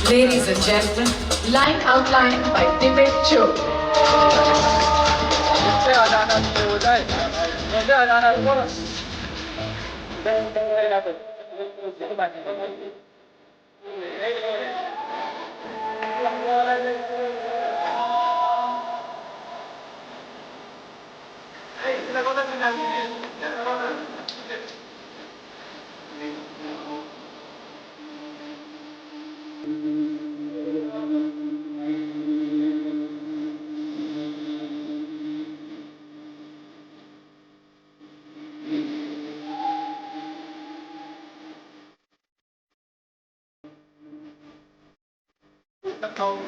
Ladies and gentlemen, line outlined by Nimrat Kaur.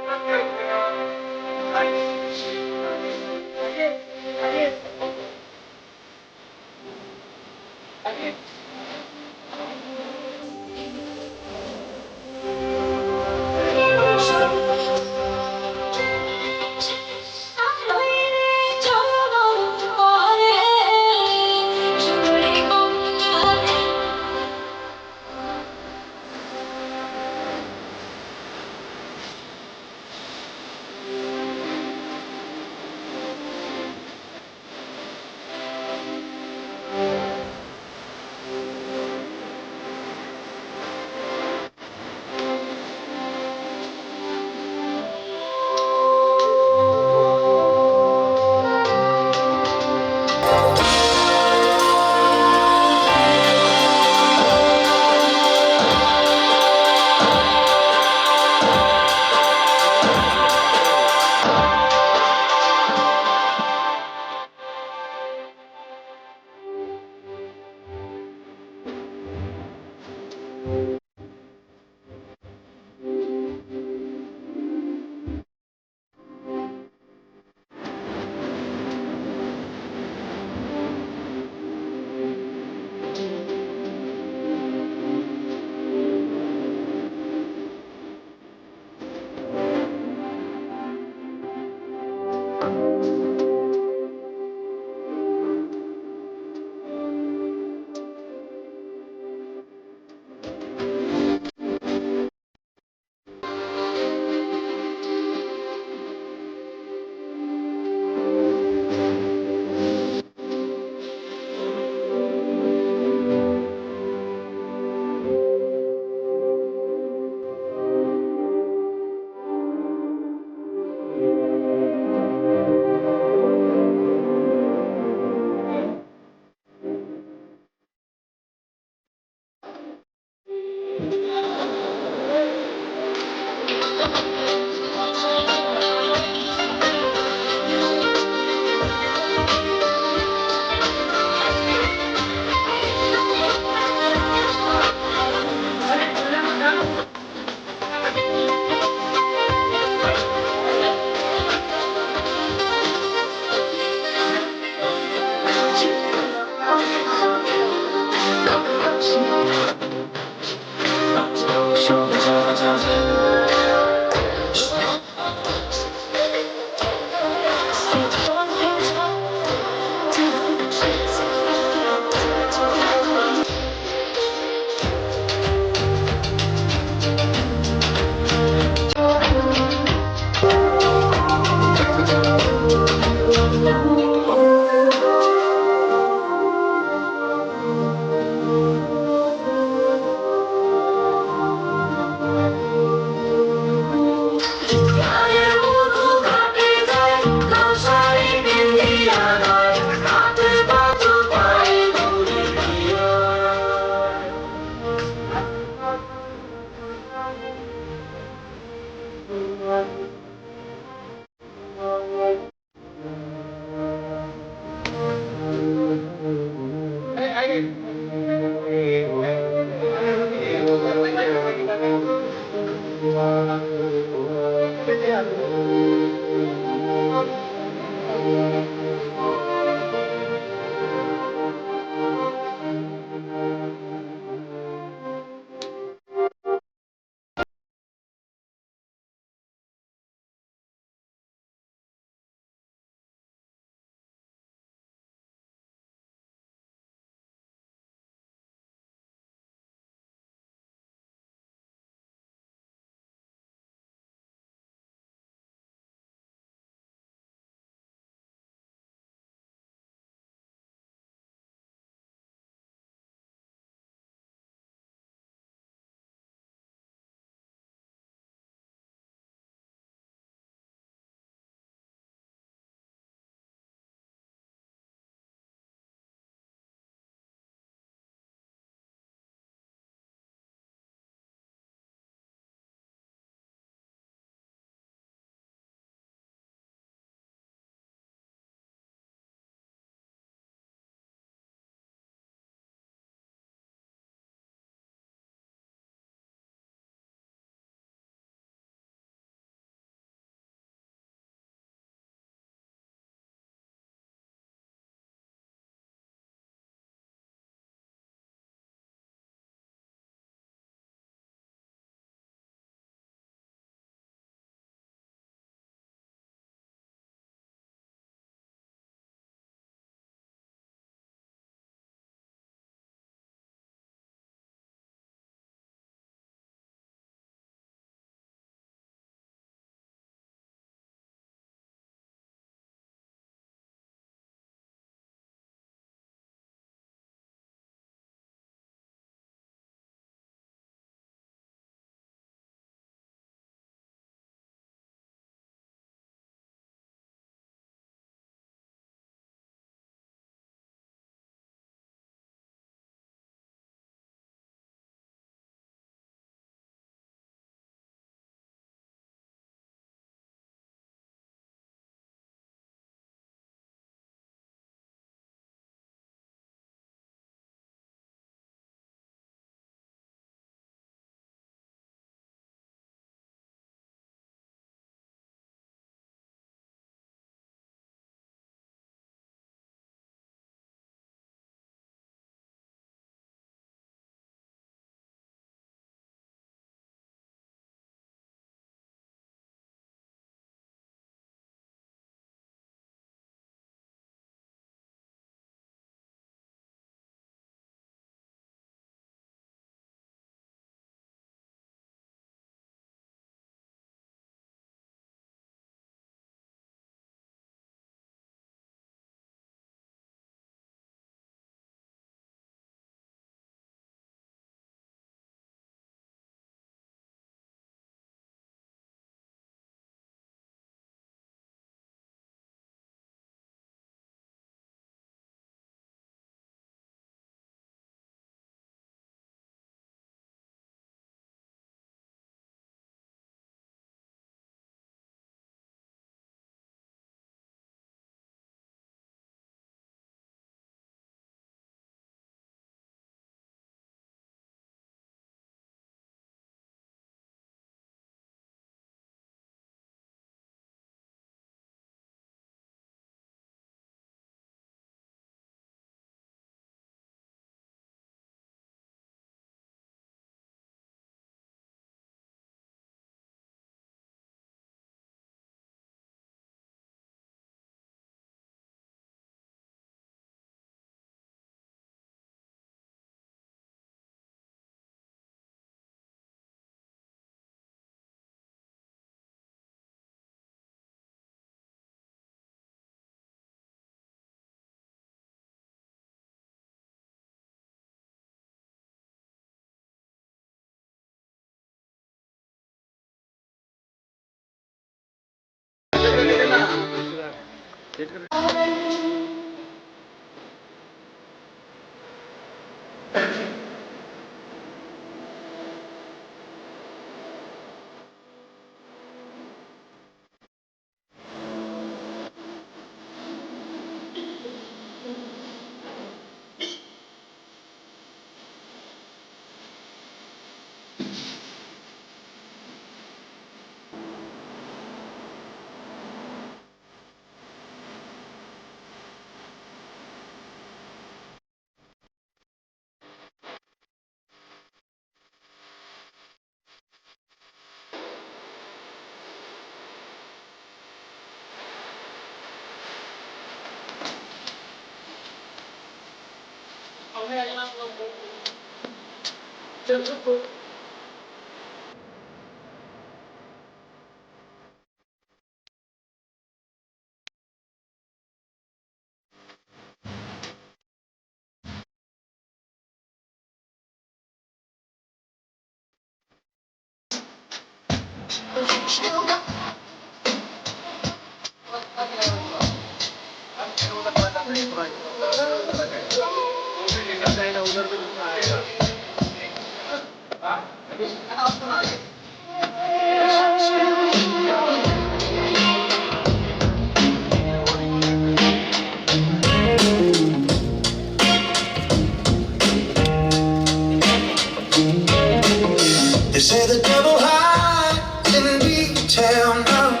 They say the devil hides in detail now,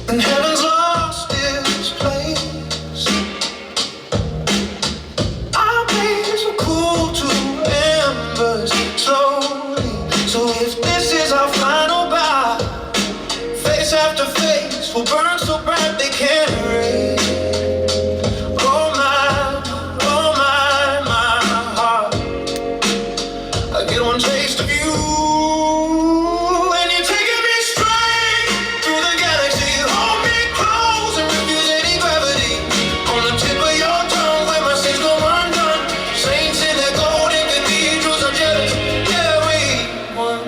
and heaven's lost its place. Our days will cool to embers slowly. So if this is our final bow, face after face will burn so bright they can't erase. Taste of you, and you're taking me straight through the galaxy. Hold me close and refuse any gravity. On the tip of your tongue, where my sins go undone. Saints in their golden cathedrals are jealous. Yeah, we won.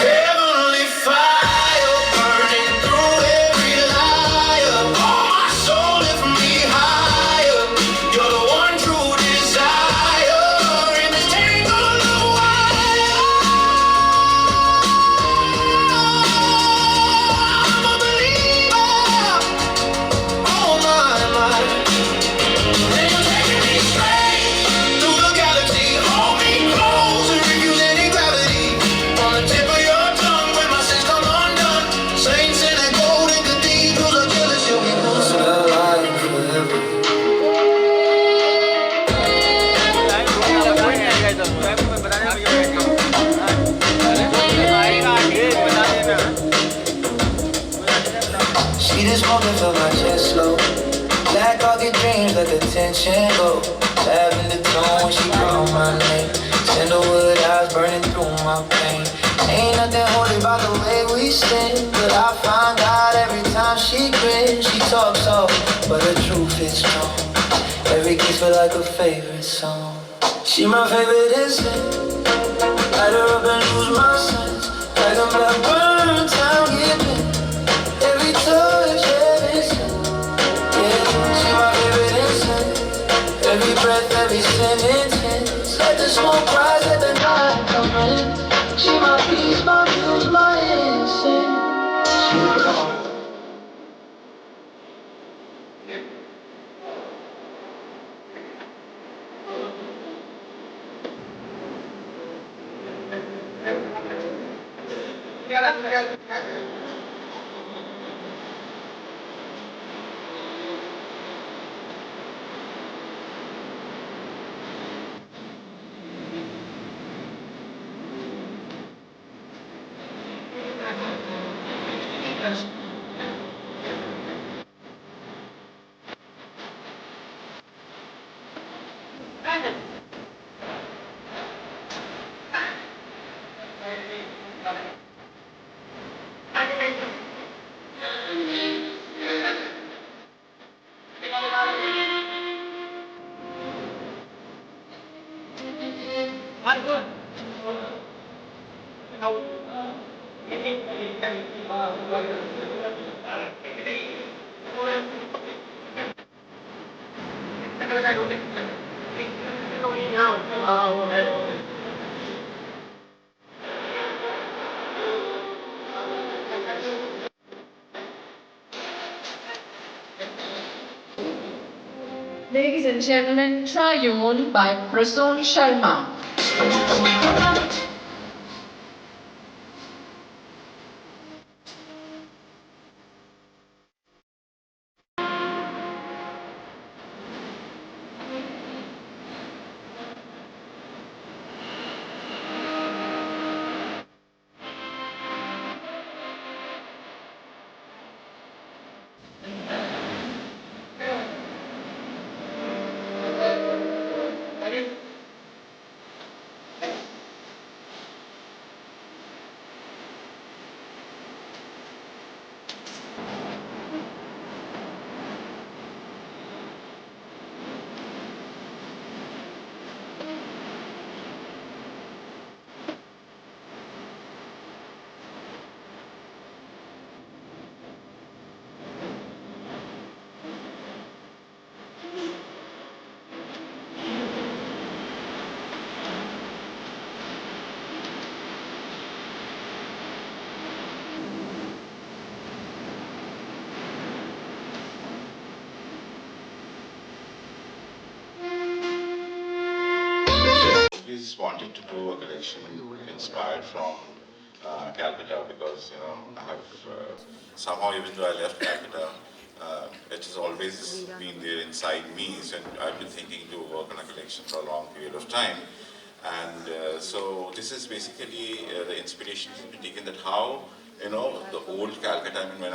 Heavenly fire burning through every liar. Oh, my soul lift me higher. You're the one true desire. See this moment for my chest slow. Black orchid dreams let the tension go. Lavender tone when she call my name. Sandalwood eyes burning through my pain. Ain't nothing holy about the way we sin, but I find out every time she grins. She talks soft, but the truth is strong. Every kiss feel like a favorite song. She my favorite instant. Light her up and lose my sense. Like a black burn town giving. Every touch, every scent. Yeah, she my favorite instant. Every breath, every sentence. Let the smoke rise, let the night come in. She my peace, my muse, my innocence. She gone. Ladies and gentlemen, Try You On by Prasoon Sharma. Always wanted to do a collection inspired from Calcutta because I have somehow, even though I left Calcutta, it has always been there inside me. So I've been thinking to work on a collection for a long period of time, and so this is basically the inspiration has been taken that how the old Calcutta. I mean, when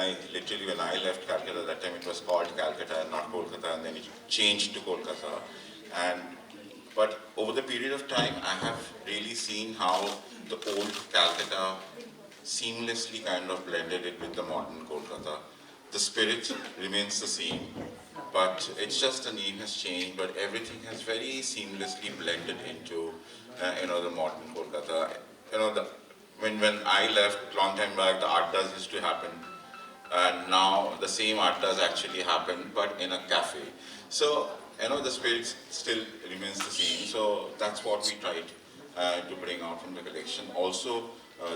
I left Calcutta, that time it was called Calcutta and not Kolkata, and then it changed to Kolkata, and but over the period of time, I have really seen how the old Calcutta seamlessly kind of blended it with the modern Kolkata. The spirit remains the same, but it's just the name has changed, but everything has very seamlessly blended into, the modern Kolkata. When I left long time back, the art does used to happen, and now the same art does actually happen, but in a cafe. So the spirit still remains the same. So that's what we tried to bring out from the collection. Also,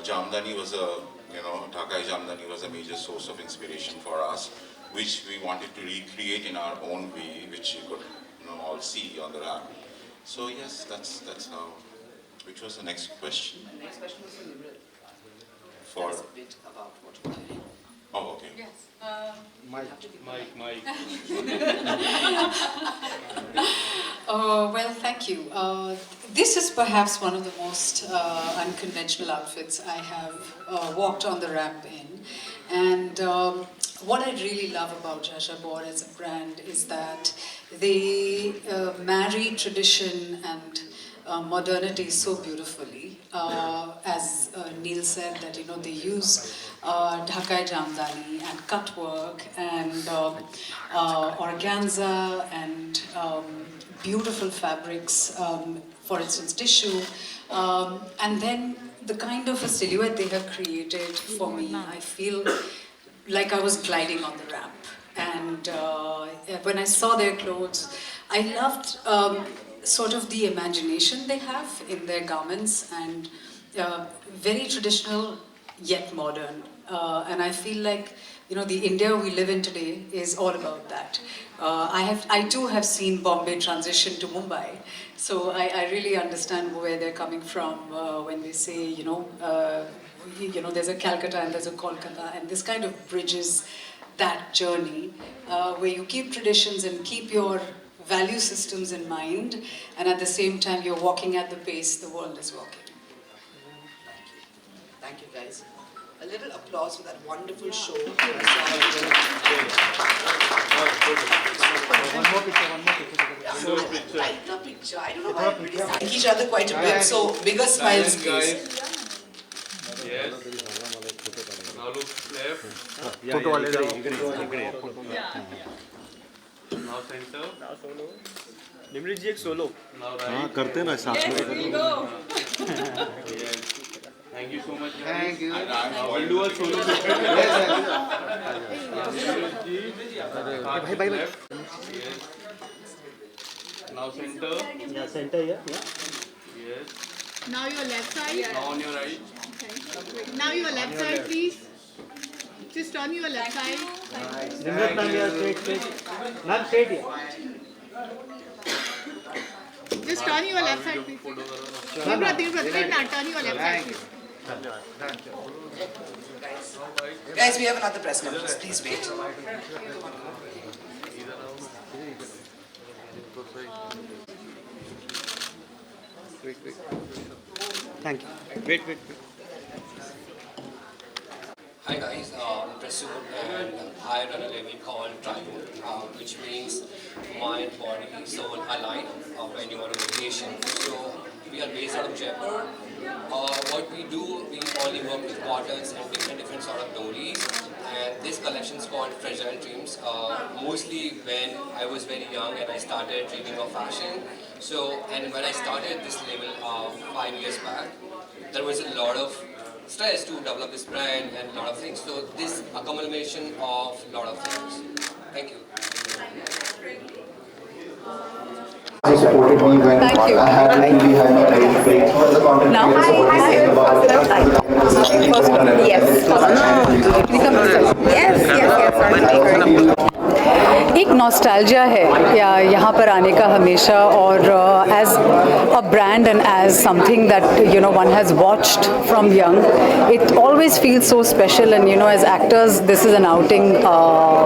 Jamdani was Dhakai Jamdani was a major source of inspiration for us, which we wanted to recreate in our own way, which you could all see on the ramp. So yes, that's how. Which was the next question? The next question was for Nimrat. For That's a bit about what you're wearing. oh, okay. Yes. Mike. Well, thank you. This is perhaps one of the most unconventional outfits I have walked on the ramp in. And what I really love about Disha Patni as a brand is that they marry tradition and modernity so beautifully. As Neil said, that they use Dhakai Jamdani and cut work and organza and beautiful fabrics, for instance tissue, and then the kind of a silhouette they have created for me, I feel like I was gliding on the ramp. And when I saw their clothes, I loved sort of the imagination they have in their garments, and very traditional yet modern. And I feel like the India we live in today is all about that. I too have seen Bombay transition to Mumbai, so I really understand where they're coming from when they say there's a Calcutta and there's a Kolkata, and this kind of bridges that journey where you keep traditions and keep your value systems in mind, and at the same time you're walking at the pace the world is walking. Thank you guys. A little applause for that wonderful show. One more picture. Like the picture. I don't know why everybody thank each other quite a bit. So bigger smiles, please. Yes. Now look left. Photo वाले जाओ Now center. Nimrit जी एक solo Now हाँ right. करते ना साथ में Yes. Thank you so much. Thank you. Now we'll do a solo picture. Bye bye. Left. Yes. Now center. Yeah, center here. Yeah. Yes. Now your left side. Now on your right. Okay. Now your left side, please. Just turn your left side. Nimrat ma'am, here, straight. Ma'am, straight here. Just turn your left side, please. Nimrat, straight now. Turn your left side, please. Guys, we have another press conference. Please wait. Thank you. Wait. Hi guys, I'm Prasood and I run a label called Tribe, which means mind, body, soul align when you are on vacation. So we are based out of Jaipur. What we do, we only work with patterns and different sort of dories. And this collection is called Fragile Dreams. Mostly when I was very young and I started dreaming of fashion. So, and when I started this label 5 years back, there was a lot of stress to develop this brand and a lot of things. So this accumulation of a lot of things. Thank you. He supported me when I had to be highlighted for the content creators एक nostalgia है यहाँ पर आने का हमेशा और as a brand and as something that you know one has watched from young it always feels so special and you know as actors this is an outing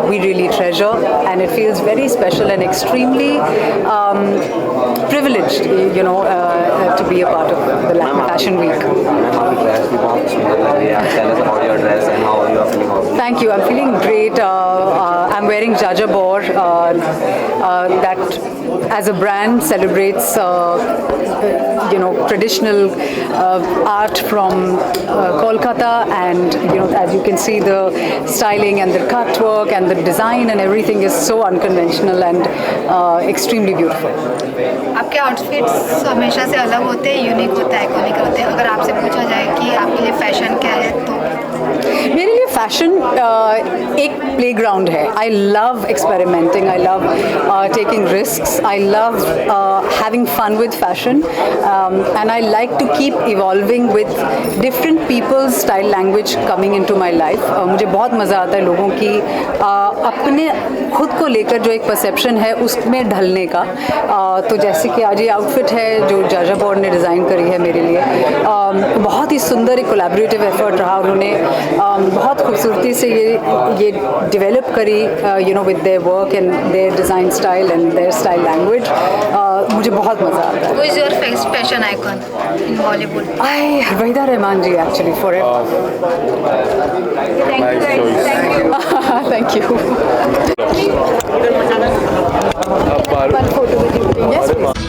we really treasure and it feels very special and extremely privileged, you know, to be a part of the Lakme Fashion Week. Tell us about your dress and how you are feeling. Thank you. I'm feeling great. I'm wearing Jaja Bor. That, as a brand, celebrates you know, traditional art from Kolkata, and you know, as you can see, the styling and the cut work and the design and everything is so unconventional and extremely beautiful. आपके outfits हमेशा से अलग होते हैं, unique होते हैं, iconic होते हैं. अगर आपसे पूछा जाए कि आपके लिए फैशन क्या है तो मेरे लिए फैशन एक प्लेग्राउंड है. I love experimenting, I love taking risks, I love having fun with fashion and I like to keep evolving with different people's style language coming into my life. मुझे बहुत मज़ा आता है लोगों की अपने खुद को लेकर जो एक परसेप्शन है उसमें ढलने का. तो जैसे कि आज ये आउटफिट है जो जाजा बॉर्ड ने डिज़ाइन करी है मेरे लिए, बहुत ही सुंदर एक कोलैबोरेटिव एफर्ट रहा. उन्होंने बहुत खूबसूरती से ये डेवलप करी you know with their work and their design style and their style language. मुझे बहुत मज़ा आता है. Who is your fashion icon in Bollywood? Waheeda Rehman ji actually forever. Thank you. One photo with you. Yes, please.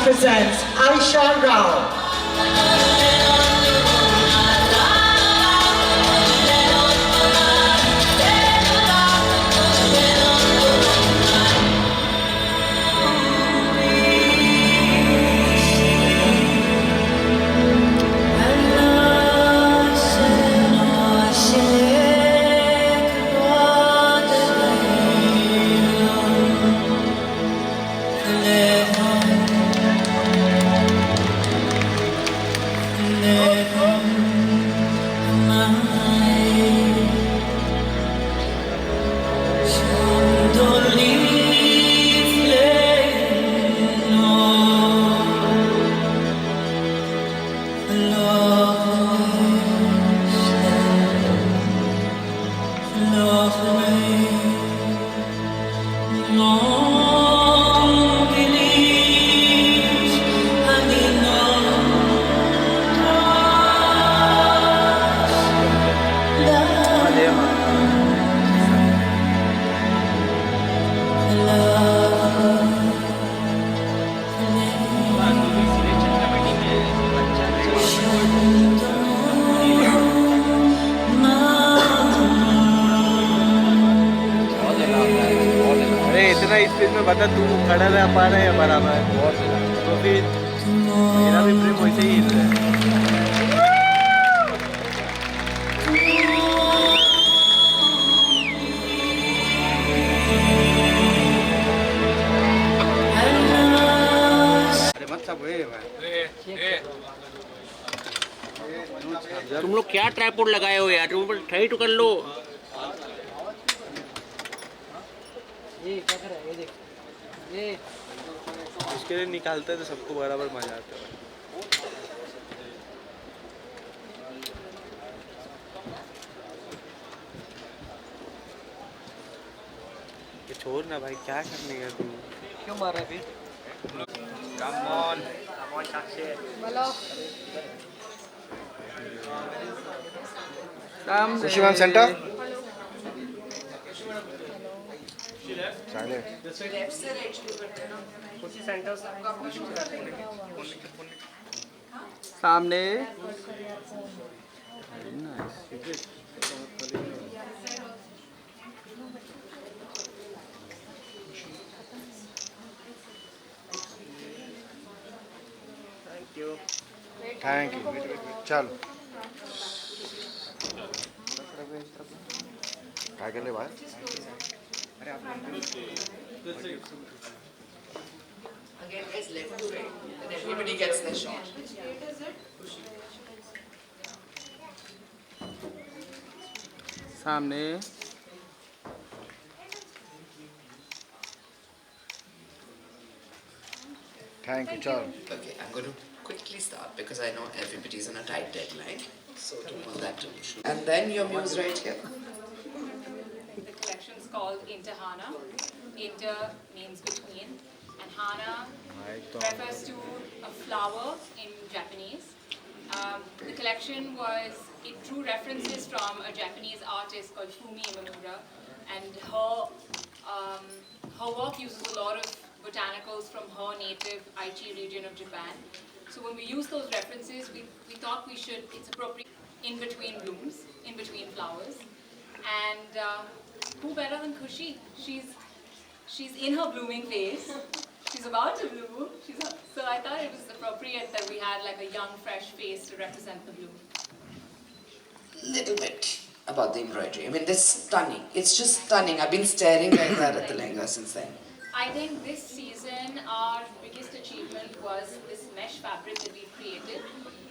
presents Aisha Rao. इतना space में बता तू खड़ा रह पा रहा है बराबर तो फिर मेरा भी प्रेम वैसे ही हिल रहा है। अरे मत सब तुम लोग क्या ट्राइपॉड लगाए हो यार, तुम टाइट कर लो। उसके लिए निकालते हैं तो सबको बराबर मजा आता है। ये छोड़ ना भाई, क्या करने का तू, क्यों मारा अभी? कम ऑन साक्षी बोलो। खुशी मैम सेंटर सामने थैंक यू। चलो क्या कर ले भाई? Again, guys, left to right, and everybody gets their shot. सामने थैंक यू। चलो Okay, I'm going to quickly start because I know everybody's on a tight deadline. So to pull that to and then your muse right here. The collection is called Interhana. Inter means between, and Hana refers to a flower in Japanese. The collection it drew references from a Japanese artist called Fumi Imamura, and her work uses a lot of botanicals from her native Aichi region of Japan. So when we use those references, we thought it's appropriate in between blooms, in between flowers. And who better than Khushi? She's in her blooming phase. She's about to bloom. So I thought it was appropriate that we had like a young, fresh face to represent the bloom. Little bit about the embroidery. I mean, this is stunning. It's just stunning. I've been staring like that at the lehenga since then. I think this season our biggest achievement was this mesh fabric that we've created.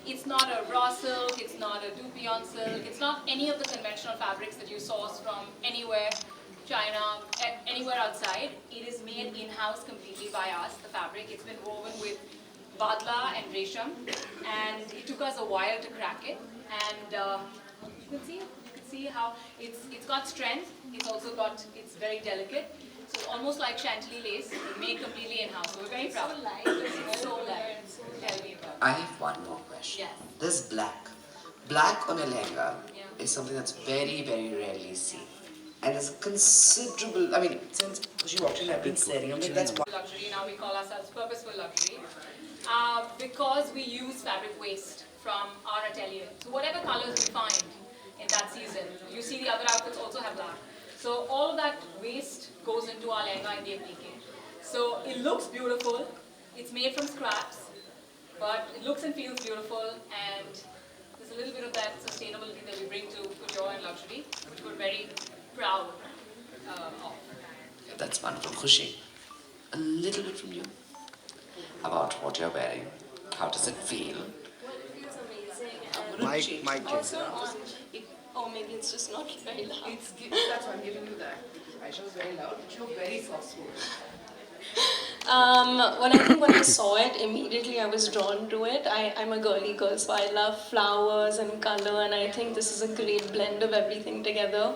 It's not a raw silk, it's not a dupion silk, it's not any of the conventional fabrics that you source from anywhere, China, anywhere outside. It is made in-house completely by us, the fabric. It's been woven with badla and resham, and it took us a while to crack it. And you can see how it's got strength. It's very delicate. So it's almost like chantilly lace, made completely in-house. We're very proud. So light. It's so light. Tell me about it. I have one more question. Yes. This black on a lehenga is something that's very, very rarely seen. and there's a considerable. I mean, since she walked in, I've been staring. I mean, that's one. Luxury, now we call ourselves purposeful luxury, because we use fabric waste from our atelier. So whatever colors we find in that season, you see the other outfits also have that. So all of that waste goes into our lehenga in the applique. So it looks beautiful. It's made from scraps, but it looks and feels beautiful, and there's a little bit of that sustainability that we bring to couture and luxury, which we're very proud of. That's wonderful, Khushi. A little bit from you about what you're wearing. How does it feel? Well, it feels amazing. And also on, or maybe it's just not very loud. That's why I'm giving you that. Aisha was very loud, but you were very soft-spoken. When I saw it, immediately I was drawn to it. I'm a girly girl, so I love flowers and color, and I think this is a great blend of everything together.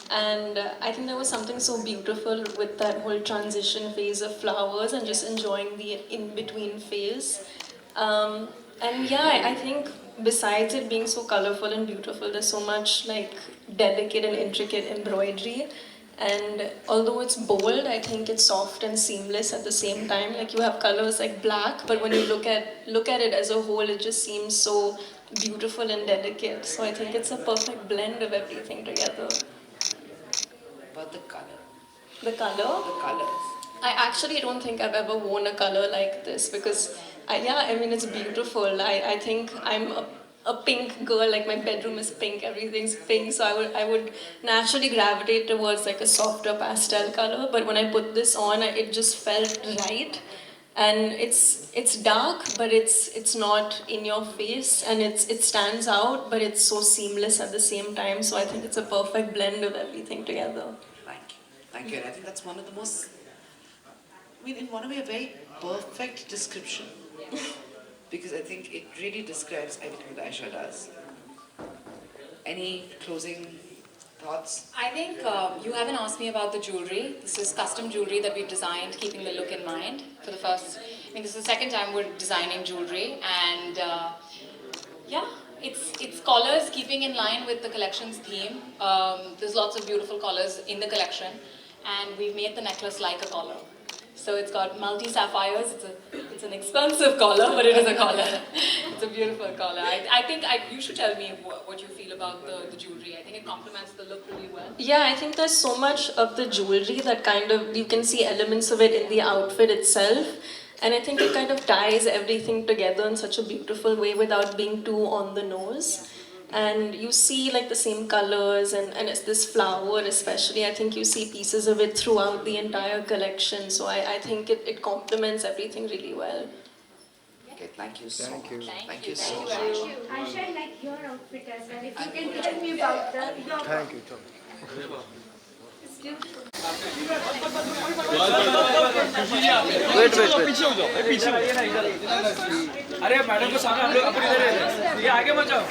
And I think there was something so beautiful with that whole transition phase of flowers and just enjoying the in-between phase. And yeah, I think besides it being so colorful and beautiful, there's so much like delicate and intricate embroidery. And although it's bold, I think it's soft and seamless at the same time. Like you have colors like black, but when you look at it as a whole, it just seems so beautiful and delicate. So I think it's a perfect blend of everything together. But the color. The color? The colors. I actually don't think I've ever worn a color like this because, I mean, it's beautiful. I think I'm a pink girl, like my bedroom is pink, everything's pink, so I would naturally gravitate towards like a softer pastel color, but when I put this on, it just felt right. And it's dark, but it's not in your face, and it stands out, but it's so seamless at the same time, so I think it's a perfect blend of everything together. Thank you. And I think that's one of the most, I mean, in one way, a very perfect description. Because I think it really describes everything that Aisha does. Any closing thoughts? I think you haven't asked me about the jewelry. This is custom jewelry that we've designed, keeping the look in mind. For the first, I mean, this is the second time we're designing jewelry, and yeah, it's collars keeping in line with the collection's theme. There's lots of beautiful collars in the collection, and we've made the necklace like a collar. So it's got multi-sapphires. It's an expensive collar, but it is a collar. It's a beautiful collar. I think you should tell me what you feel about the jewelry. I think it complements the look really well. Yeah, I think there's so much of the jewelry that kind of, you can see elements of it in the outfit itself. And I think it kind of ties everything together in such a beautiful way without being too on the nose. And you see like the same colors and it's this flower especially, I think you see pieces of it throughout the entire collection. So I think it complements everything really well. Okay, thank you so much. Thank you so much. Aisha, I like your outfit as well. If you can tell me about your Thank you. It's beautiful. Wait. अरे madam को सामने हम लोग अपनी इधर है, ये आगे मत जाओ।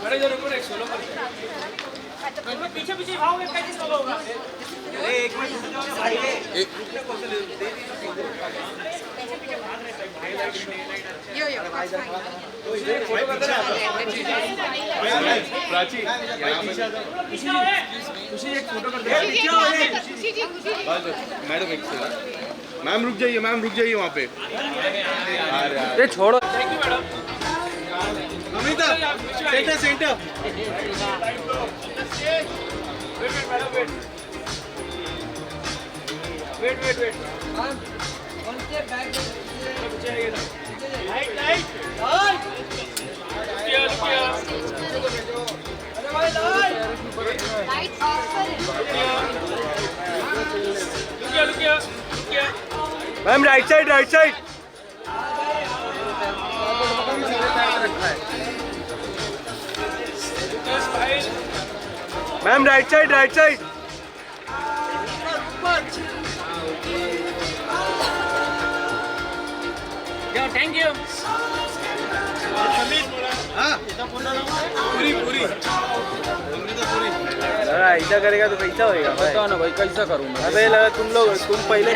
मैडम जरूर एक सोलो कर। पीछे भागोगे कैसे सोलो होगा? अरे एक मिनट यो प्राची खुशी एक फोटो कर दे। मैडम एक मैम रुक जाइए वहाँ पे। अरे छोड़ो। Thank you madam. Amita centre wait one step back light अरे भाई लाइट ऑफ कर। Ma'am right side ma'am right side thank you. पूरी ऐसा करेगा तो कैसा होएगा? बताओ ना भाई कैसा करूँ? अबे लगा तुम पहले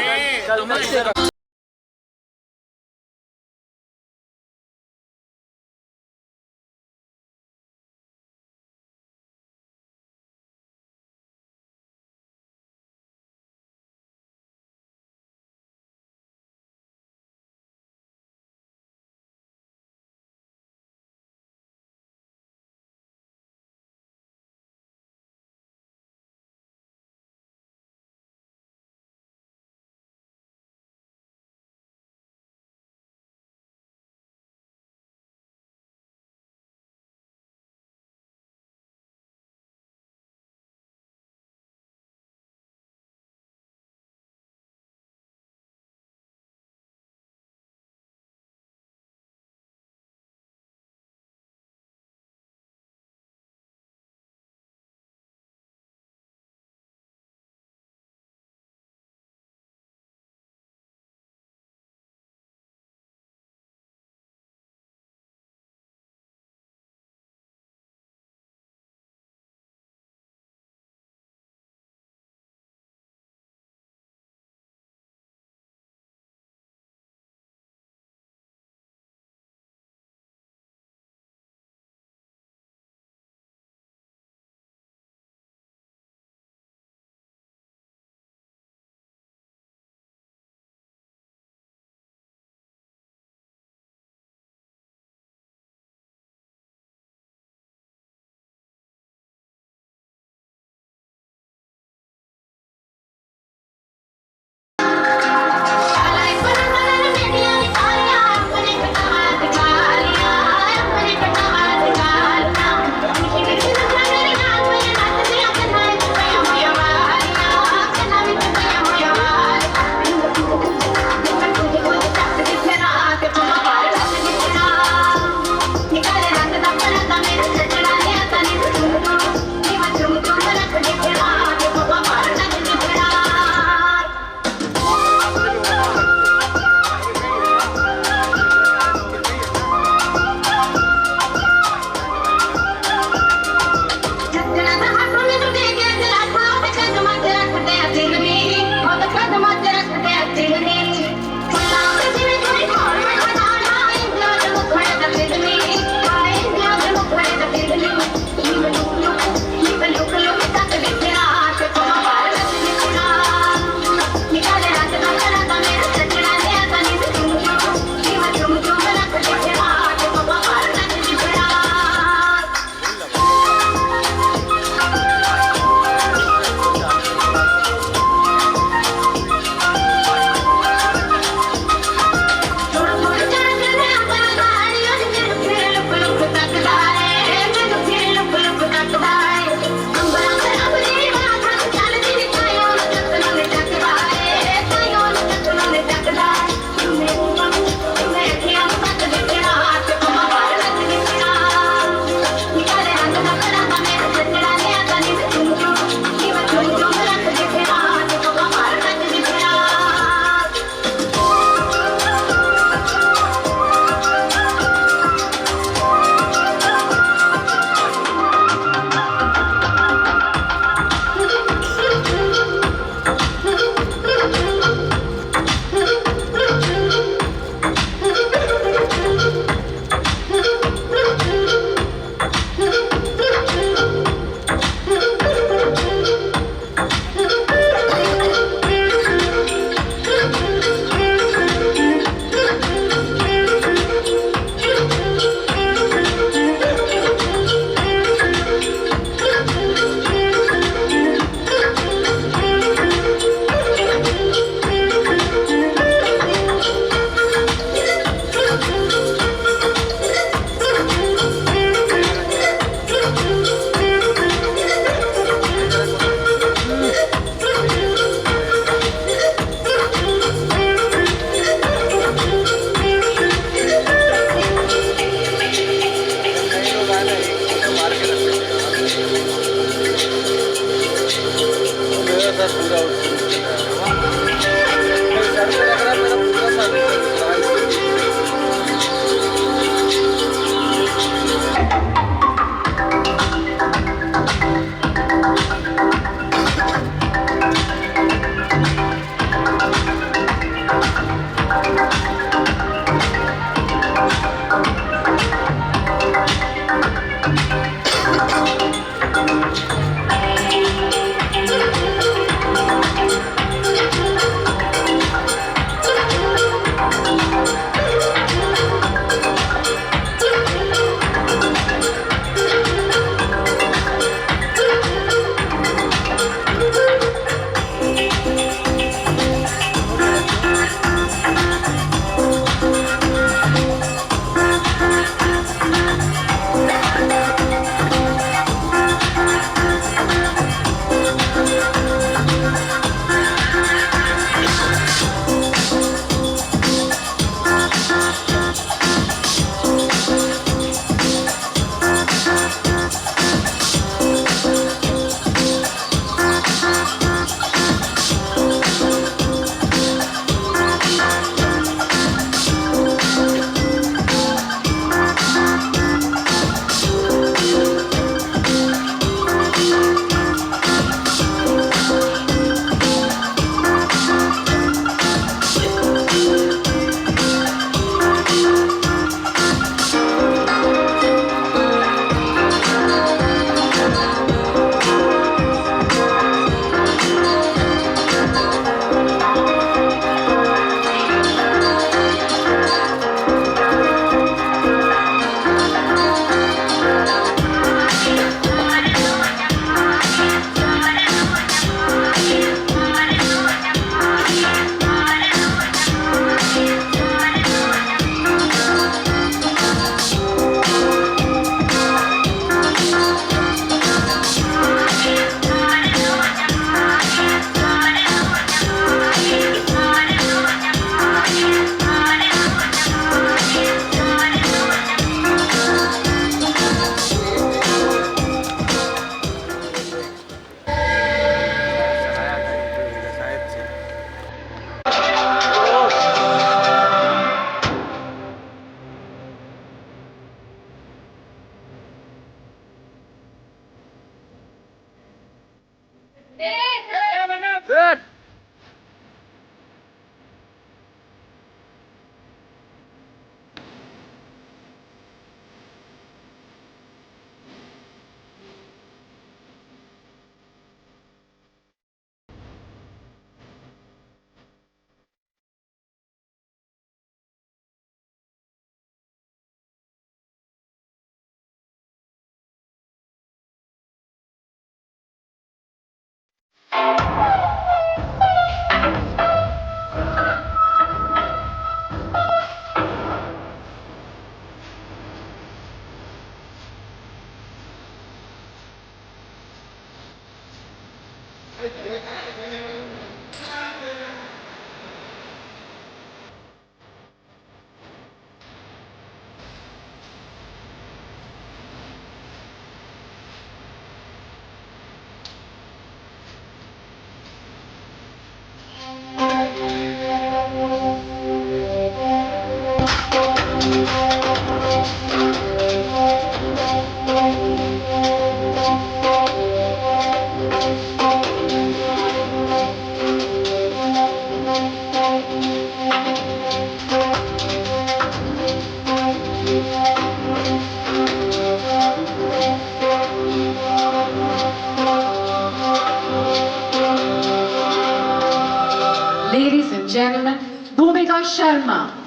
Ladies and gentlemen, Bhumika Sharma.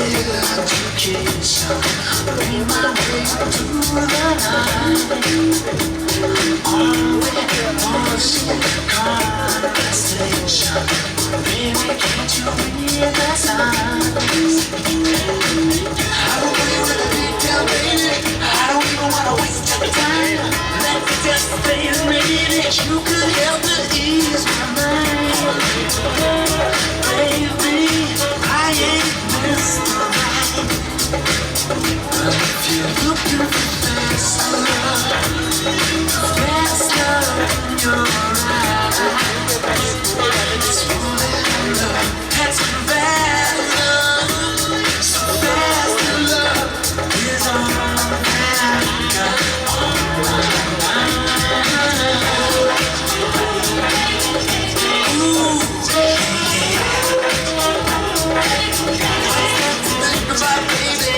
education. Made my way through the night. Already watching conversation. Baby, can't you read the signs? I don't play with a big deal, baby. I don't even wanna waste your time. Let me just say a minute. You could help to ease my mind. Baby, I ain't Mr. Right. But if you're looking for fast love in your eyes, it's more than love. That's bad love. So fast love is all that I got. Ooh, think about baby.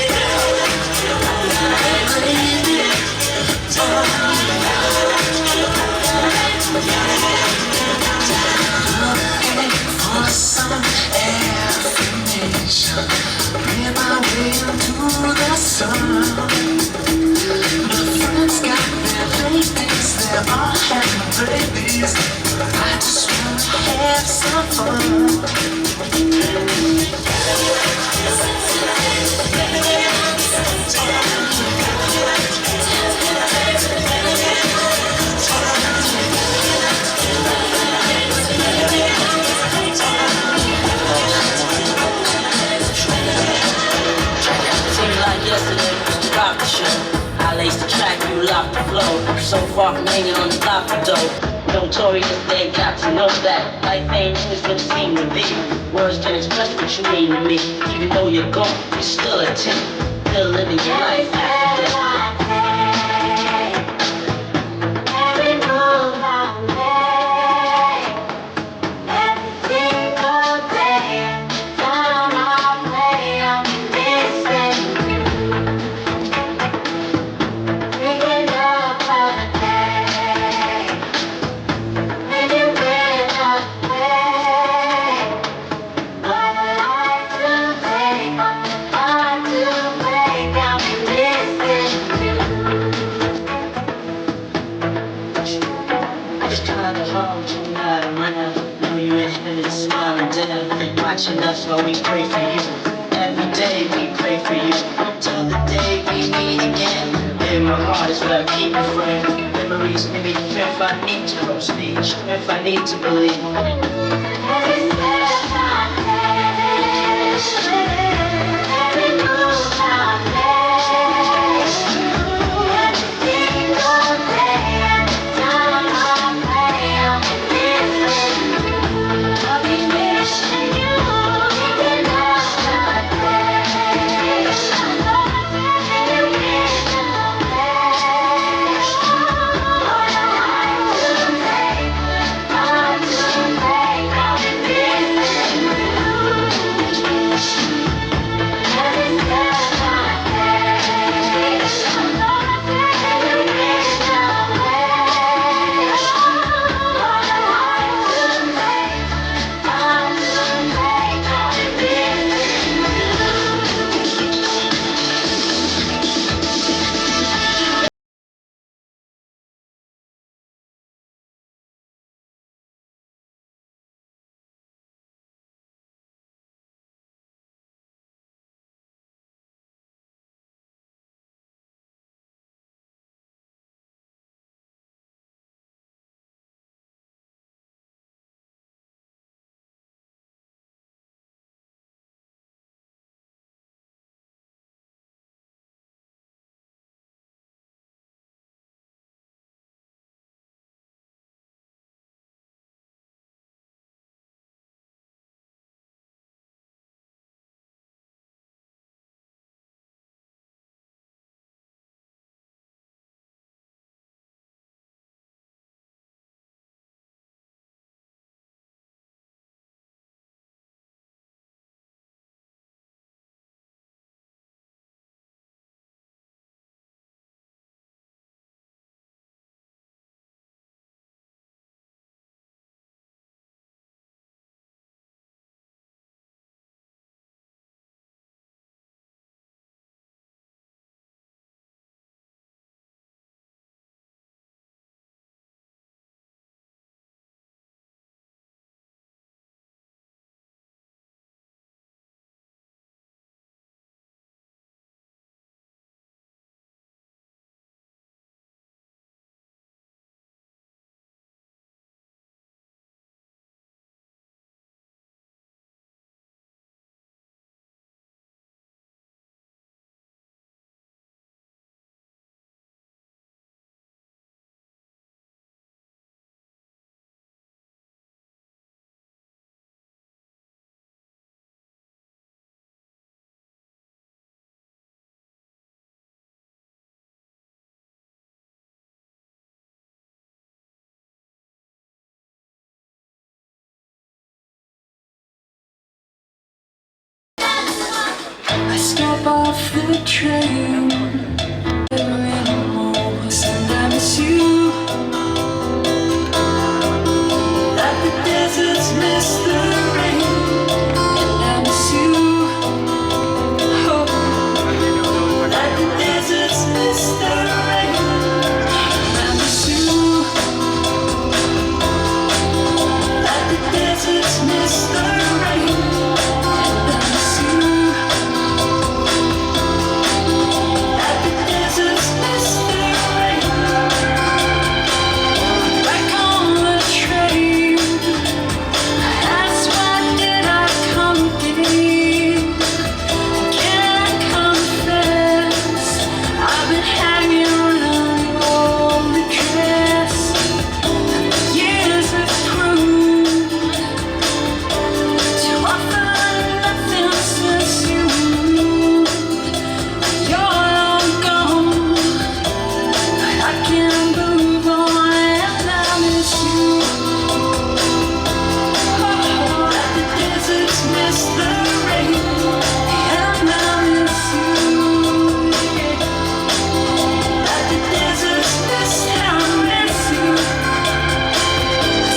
For some affirmation, made my way into the sun. My friends got their ladies, they're all having babies. I just wanna have some fun. Seems like yesterday was the rock the show. I laced the track, you locked the flow. So far from hanging on the block of dough. Notorious, they got to know that life ain't always what it seemed to be. Words can express what you mean to me. Even though you're gone, you're still a 10. Still living your life after death. Every move I make, every single day, time I play, I'm missing you. Thinking about the day when you went away. What a life to take, what a heart to break, I'm missing you. It's kinda hard when you're not around. Know you ain't headed smiling down. Watching us while we pray for you. Every day we pray for you. Till the day we meet again. In my heart is where I keep you, friend. Memories give me strength I need to roll speech. Strength I need to believe. Every step I take, every move I make, every single day, every time I play, I'm missing you. I'll be missing you. Thinking of the day when you went away. What a life to take, hard to break, step off the train. Anymore, sometimes you, like the deserts miss the rain, and I miss you. Oh, like the deserts miss the rain, and I miss you. Like the deserts miss the rain, and I miss you. Like the deserts miss the rain. Back on the train. That's why did I come again? Can I confess? I've been hanging around all the dress. Years have proved to offer nothing since you moved. You're long gone, but I can't move on and I miss you. Like the deserts miss the rain, and I miss you. Like the deserts miss, I miss you.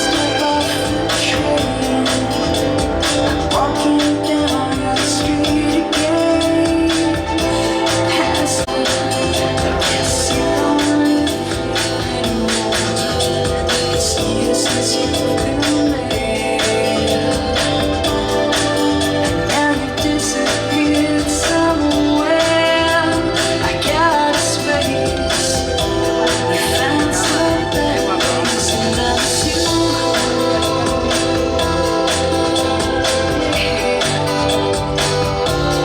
Step off the train, walking down your street again. Past the kiss you don't anymore. It's years since you've been there. Now you disappeared somewhere. I got a space. You found some better place, and I miss you.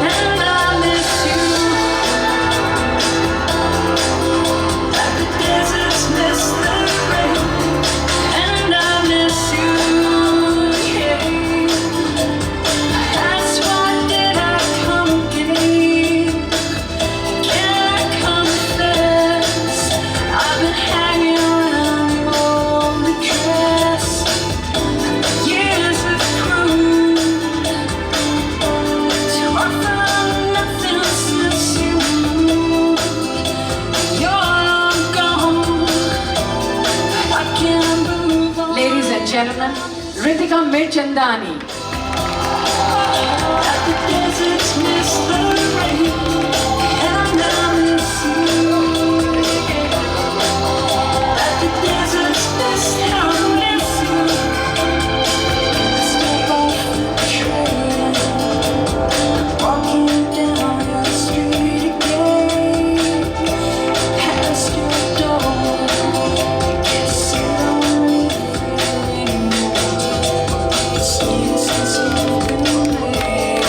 And I miss you. Like the deserts miss the rain, and I miss you. That's why did I come again? Can I confess? I've been hanging around all the dress. Years have proved to offer nothing since you moved. You're long gone, I can't move on. Ladies and gentlemen, Ritika Mirchandani. Like the deserts miss the rain, and I miss you. Like the deserts miss, I miss you. Step off the train, walking down your street again. Past your door, guess you don't feel anymore. It's years since you've been there.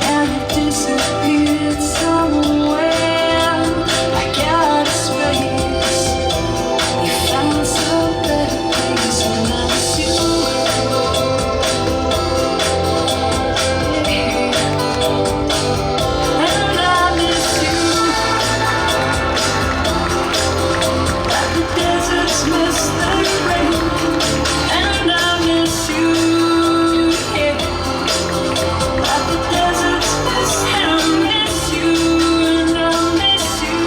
And you disappeared somewhere. I got a space. You found some better place, and I miss you. And I miss you. Like the deserts miss the rain, and I miss you. Like the deserts miss, and I miss you, and I miss you.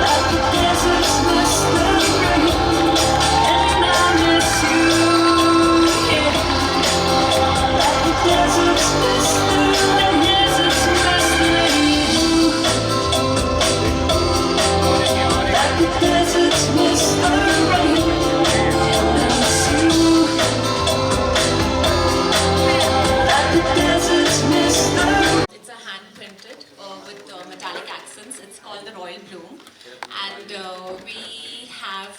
Like the deserts miss the rain, and I miss you. Like the deserts miss the rain, deserts miss the rain. Like the deserts miss the rain, and I miss you. Like the deserts miss the rain. It's a hand printed with metallic accents. It's called the Royal Bloom, and we have,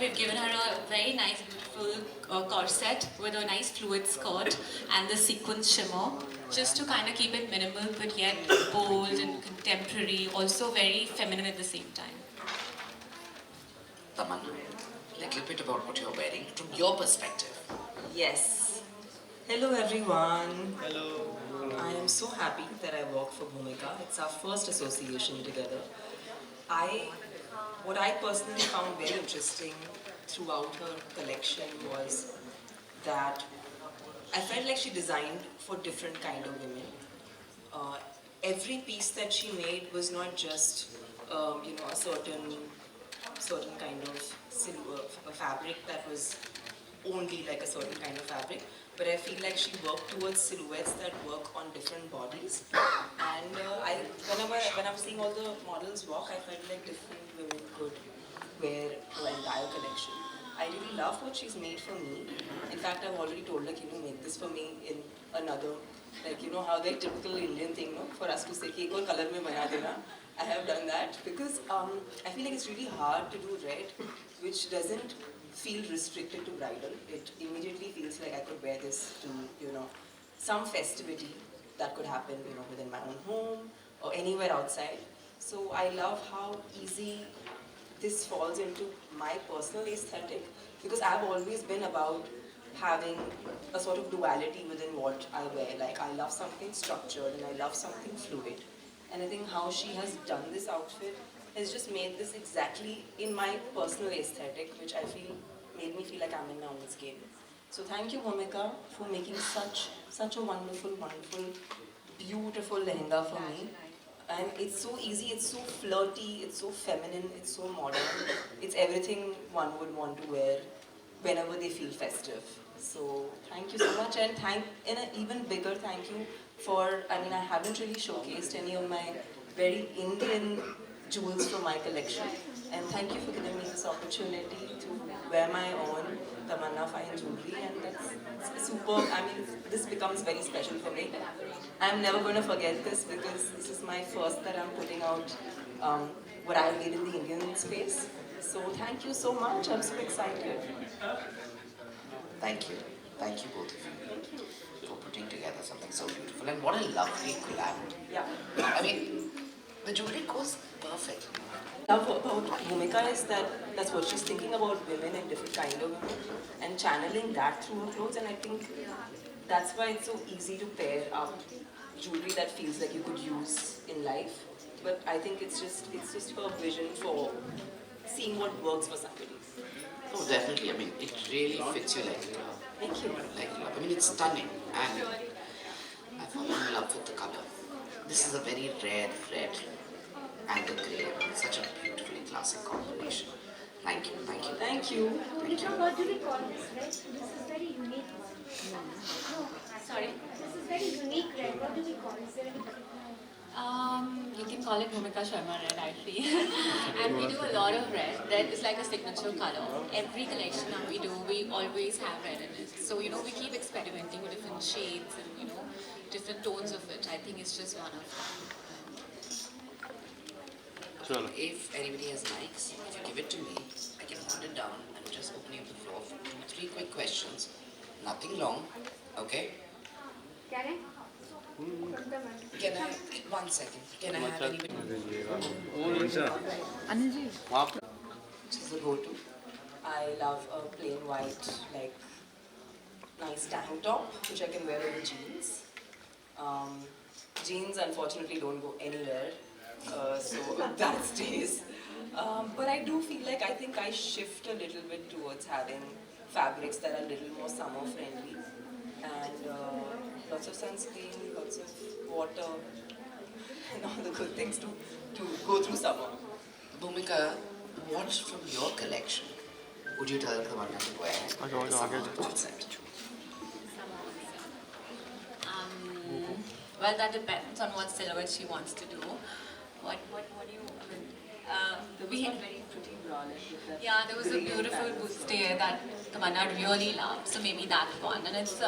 we've given her a very nice, beautiful corset with a nice fluid skirt and the sequin shimmer, just to kind of keep it minimal but yet bold and contemporary, also very feminine at the same time. Tamannaah, a little bit about what you're wearing from your perspective. Yes. Hello everyone. Hello. I am so happy that I work for Bhumika. It's our first association together. What I personally found very interesting throughout her collection was that I felt like she designed for different kind of women. Every piece that she made was not just a certain kind of a fabric that was only like a certain kind of fabric, but I feel like she worked towards silhouettes that work on different bodies. And when I was seeing all the models walk, I felt like different women could wear her entire collection. I really love what she's made for me. In fact, I've already told her, make this for me in another, like, how the typical Indian thing, no? For us to say, ek aur color mein bana dena. I have done that because I feel like it's really hard to do red, which doesn't feel restricted to bridal. It immediately feels like I could wear this to, some festivity that could happen, within my own home or anywhere outside. So I love how easy this falls into my personal aesthetic, because I've always been about having a sort of duality within what I wear. Like, I love something structured and I love something fluid. And I think how she has done this outfit has just made this exactly in my personal aesthetic, which I feel made me feel like I'm in my own skin. So thank you, Bhumika, for making such a wonderful, beautiful lehenga for me. And it's so easy, it's so flirty, it's so feminine, it's so modern. It's everything one would want to wear whenever they feel festive. So thank you so much, and in an even bigger thank you for, I haven't really showcased any of my very Indian jewels from my collection. And thank you for giving me this opportunity to wear my own Tamannaah fine jewelry, and that's superb. This becomes very special for me. I'm never going to forget this because this is my first that I'm putting out what I made in the Indian space. So thank you so much. I'm so excited. Thank you. Thank you both of you for putting together something so beautiful. And what a lovely collab. Yeah. The jewelry goes perfect. Love about Bhumika is that's what she's thinking about women and different kind of women and channeling that through her clothes, and I think that's why it's so easy to pair up jewelry that feels like you could use in life. But I think it's just her vision for seeing what works for somebody. Oh, definitely. It really fits you like a glove. Thank you. Like a glove. It's stunning, and I fallen in love with the color. This is a very rare red and the grey. Such a beautifully classic combination. Thank you. Thank you. Disha, what do we call this, right? This is very unique one. No, Sorry? this is very unique, right? What do we call it? Is there any particular? You can call it Bhumika Sharma red, I feel. And we do a lot of red. Red is like a signature color. Every collection that we do, we always have red in it. So, we keep experimenting with different shades and, different tones of it. I think it's just one of them. If anybody has mics, if you give it to me, I can hold it down and just open up the floor for 2-3 quick questions. Nothing long, okay? Can I? Can I, 1 second, can I have anybody? Which is the go-to. I love a plain white, like, nice tank top, which I can wear over jeans. Jeans, unfortunately, don't go anywhere, so that stays. But I do feel like I think I shift a little bit towards having fabrics that are a little more summer-friendly. And lots of sunscreen, lots of water, and all the good things to go through summer. Bhumika, what from your collection would you tell Tamannaah to wear? Well, that depends on what silhouette she wants to do. What do you, we had very pretty bralette. Yeah, there was a beautiful buste that Tamannaah really loved, so maybe that one. And it's,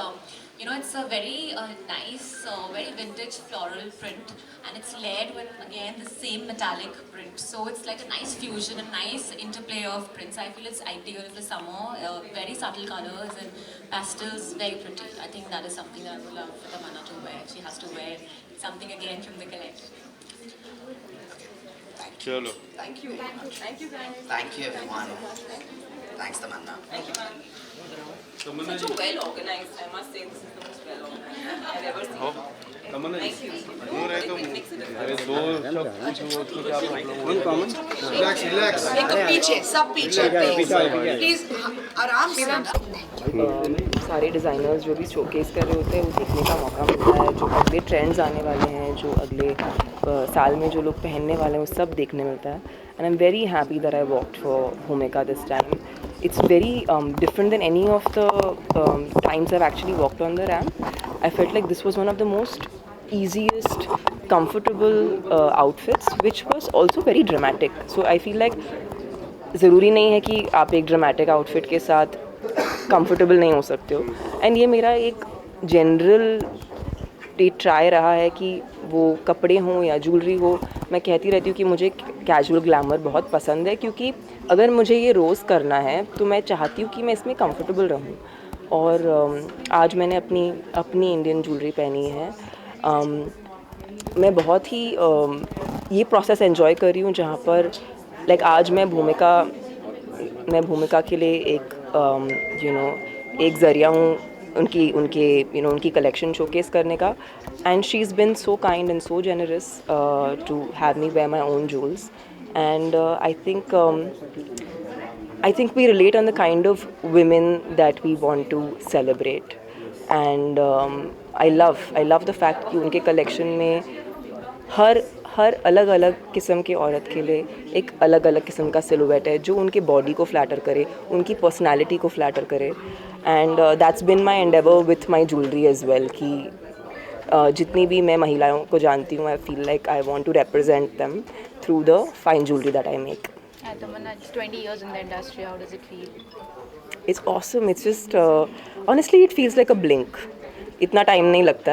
it's a very nice, very vintage floral print, and it's layered with, again, the same metallic print. So it's like a nice fusion, a nice interplay of prints. I feel it's ideal for summer, very subtle colors and pastels, very pretty. I think that is something that I would love for Tamannaah to wear. She has to wear something again from the collection. Thank you. Thank you, guys. Thank you, everyone. Thanks, Tamannaah. Thank you, man. Such a well organized, I must say, this is the most well organized I've ever seen. एक पीछे सब पीछे please आराम से सारे designers जो भी showcase कर रहे होते हैं वो देखने का मौका मिलता है, जो अगले ट्रेंड्स आने वाले हैं, जो अगले साल में जो लोग पहनने वाले हैं वो सब देखने मिलता है. And I am very happy that I walked for Bhumika this time. It's very different than any of the times I've actually walked on the ramp. I felt like this was one of the most easiest, comfortable outfits, which was also very dramatic. So I feel like ज़रूरी नहीं है कि आप एक dramatic outfit के साथ comfortable नहीं हो सकते हो. एंड ये मेरा एक जनरल ट्राई रहा है कि वो कपड़े हों या ज्वेलरी हो, मैं कहती रहती हूँ कि मुझे कैजुअल ग्लैमर बहुत पसंद है, क्योंकि अगर मुझे ये रोज़ करना है तो मैं चाहती हूँ कि मैं इसमें कंफर्टेबल रहूँ. और आज मैंने अपनी इंडियन ज्वेलरी पहनी है. मैं बहुत ही ये प्रोसेस एंजॉय कर रही हूँ जहाँ पर लाइक आज मैं भूमिका के लिए एक एक ज़रिया हूँ उनकी कलेक्शन शोकेस करने का. And she is been so kind and so generous to have me wear my own jewels. And I think we relate on the kind of women that we want to celebrate. And I love the fact कि उनके collection में हर अलग अलग किस्म के औरत के लिए एक अलग अलग किस्म का सिलुएट है जो उनके बॉडी को फ्लैटर करे, उनकी पर्सनालिटी को फ्लैटर करे. And that's been my endeavour with my jewellery as well कि जितनी भी मैं महिलाओं को जानती हूँ, I feel like I want to represent them through the fine jewelry that I make. Tamannaah, it's 20 years in the industry. How does it feel? It's awesome. It's just honestly it feels like a blink. इतना time नहीं लगता.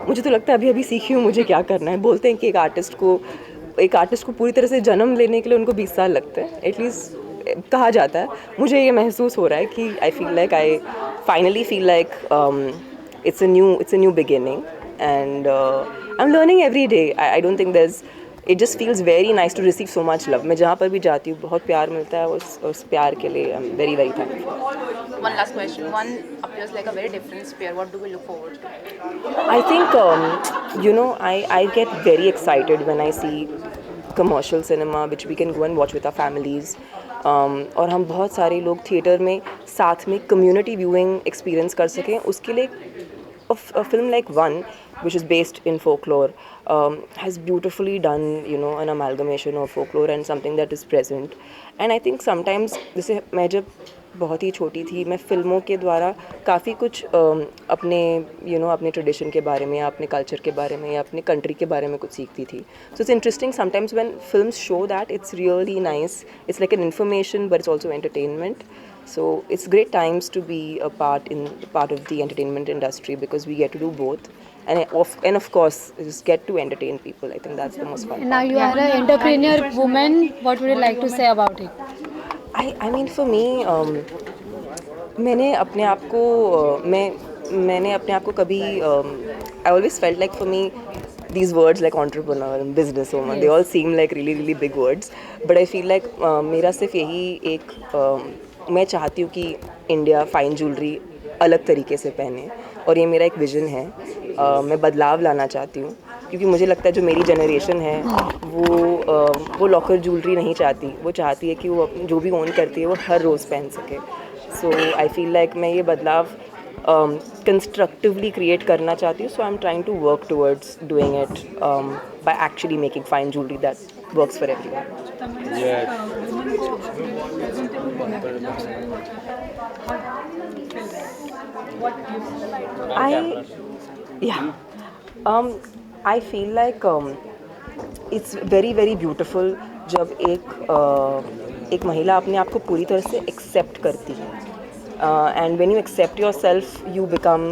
मुझे तो लगता है अभी सीखी हूँ मुझे क्या करना है. बोलते हैं कि एक आर्टिस्ट को पूरी तरह से जन्म लेने के लिए उनको 20 साल लगते हैं, एटलीस्ट कहा जाता है. मुझे ये महसूस हो रहा है कि I finally feel like it's a new beginning. And I'm learning every day. I don't think it just feels very nice to receive so much love. मैं जहाँ पर भी जाती हूँ बहुत प्यार मिलता है. उस प्यार के लिए I'm very very thankful. One last question. One appears like a very different sphere. What do we look forward to? I think I get very excited when I see commercial cinema which we can go and watch with our families. और हम बहुत सारे लोग theatre में साथ में community viewing experience कर सकें. उसके लिए a film like One, which is based in folklore, has beautifully done an amalgamation of folklore and something that is present. And I think sometimes जैसे मैं जब बहुत ही छोटी थी, मैं फिल्मों के द्वारा काफ़ी कुछ अपने ट्रेडिशन के बारे में या अपने कल्चर के बारे में या अपने कंट्री के बारे में कुछ सीखती थी. So it's interesting sometimes when films show that. It's really nice. It's like an information but it's also entertainment. So it's great times to be a part of the entertainment industry because we get to do both. And of course just get to entertain people. I think that's the most fun. Now you are an entrepreneur woman. What would you like to say about it? I mean for me, मैंने अपने आप को कभी I always felt like for me these words like entrepreneur and business woman, they all seem like really really big words. But I feel like मेरा सिर्फ यही एक मैं चाहती हूँ कि इंडिया फाइन ज्वेलरी अलग तरीके से पहने, और ये मेरा एक विज़न है. मैं बदलाव लाना चाहती हूँ क्योंकि मुझे लगता है जो मेरी जनरेशन है वो लॉकर ज्वेलरी नहीं चाहती. वो चाहती है कि वो जो भी ओन करती है वो हर रोज़ पहन सके. सो आई फील लाइक मैं ये बदलाव कंस्ट्रक्टिवली क्रिएट करना चाहती हूँ. So I am trying to work towards doing it by actually making fine jewellery that works for everyone. I feel like it's very very beautiful जब एक महिला अपने आप को पूरी तरह से एक्सेप्ट करती है. And when you accept yourself, you become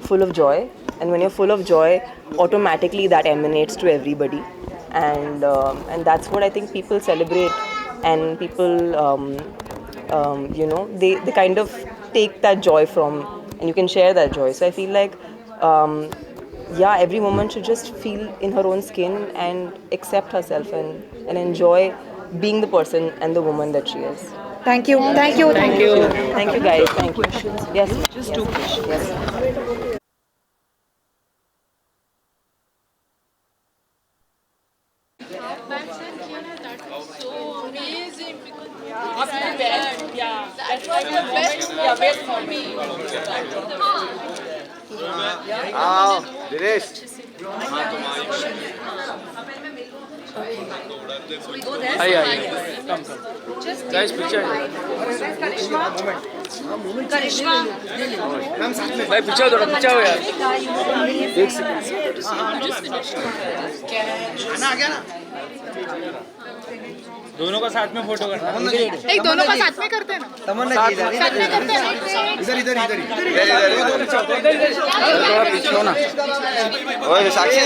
full of joy. And when you're full of joy, automatically that emanates to everybody. And that's what I think people celebrate. And people, they kind of take that joy from, and you can share that joy. So I feel like, every woman should just feel in her own skin and accept herself and enjoy being the person and the woman that she is. Thank you. Thank you guys. Thank you. Yes. Just two questions. Yes. Dinesh आइए कम guys पीछे करिश्मा भाई पीछे थोड़ा पीछे हो यार एक second आ गया ना दोनों का साथ में फोटो करना एक दोनों का साथ में करते हैं ना तमन्ना साथ में करते हैं इधर इधर इधर थोड़ा पीछे हो ना ओए साक्षी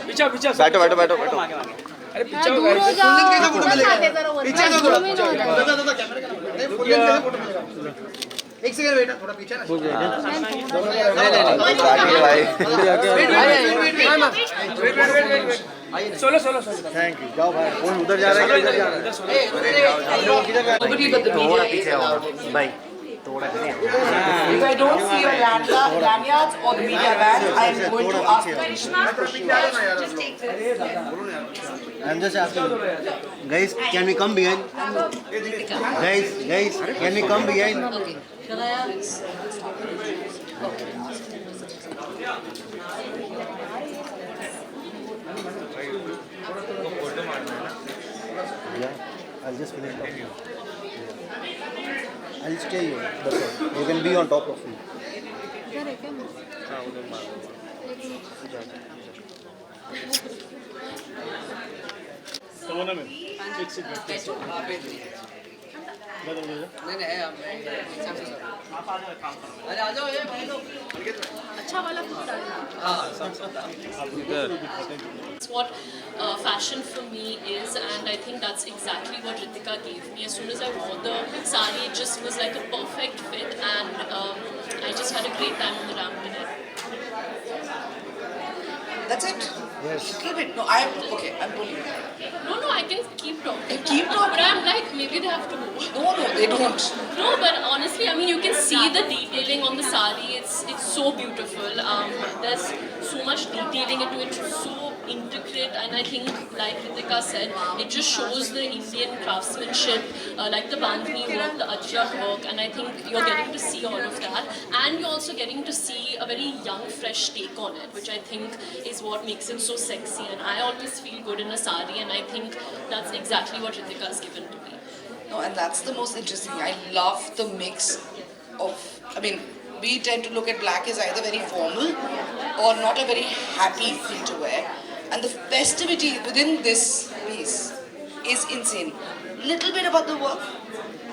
पीछे पीछे बैठो बैठो बैठो बैठो अरे पीछे हो दूर हो जाओ पीछे दो थोड़ा एक सेकंड वेट थोड़ा पीछे ना सोलो सोलो थैंक यू जाओ भाई कौन उधर जा रहा है इधर जा रहा है थोड़ा पीछे आओ भाई थोड़ा पीछे If I don't see your lanyards or the media badge, I am going to ask Karishma. Just take this. I'm just asking. Guys, can we come behind? Guys, can we come behind? Okay. Shanaya. Yeah, I'll just finish up. I'll stay here. That's all. You can be on top of me. तमन्ना में एक second अरे आ जाओ ये अच्छा वाला food It's what fashion for me is, and I think that's exactly what Ritika gave me. As soon as I wore the sari, it just was like a perfect fit, and I just had a great time on the ramp in it. That's it? Yes. Keep it. No, I'm okay. I'm pulling it. No, I can keep talking. Keep talking. But I'm like, maybe they have to go. No, they don't. No, but honestly, I mean, you can see the detailing on the sari. It's so beautiful. There's so much detailing into it, so intricate, and I think, like Ritika said, it just shows the Indian craftsmanship, like the bandhani work, the ajrak work, and I think you're getting to see all of that, and you're also getting to see a very young, fresh take on it, which I think is what makes it so sexy. And I always feel good in a sari, and I think that's exactly what Ritika has given to me. No, and that's the most interesting. I love the mix of, I mean, we tend to look at black as either very formal or not a very happy thing to wear. And the festivity within this piece is insane. Little bit about the work.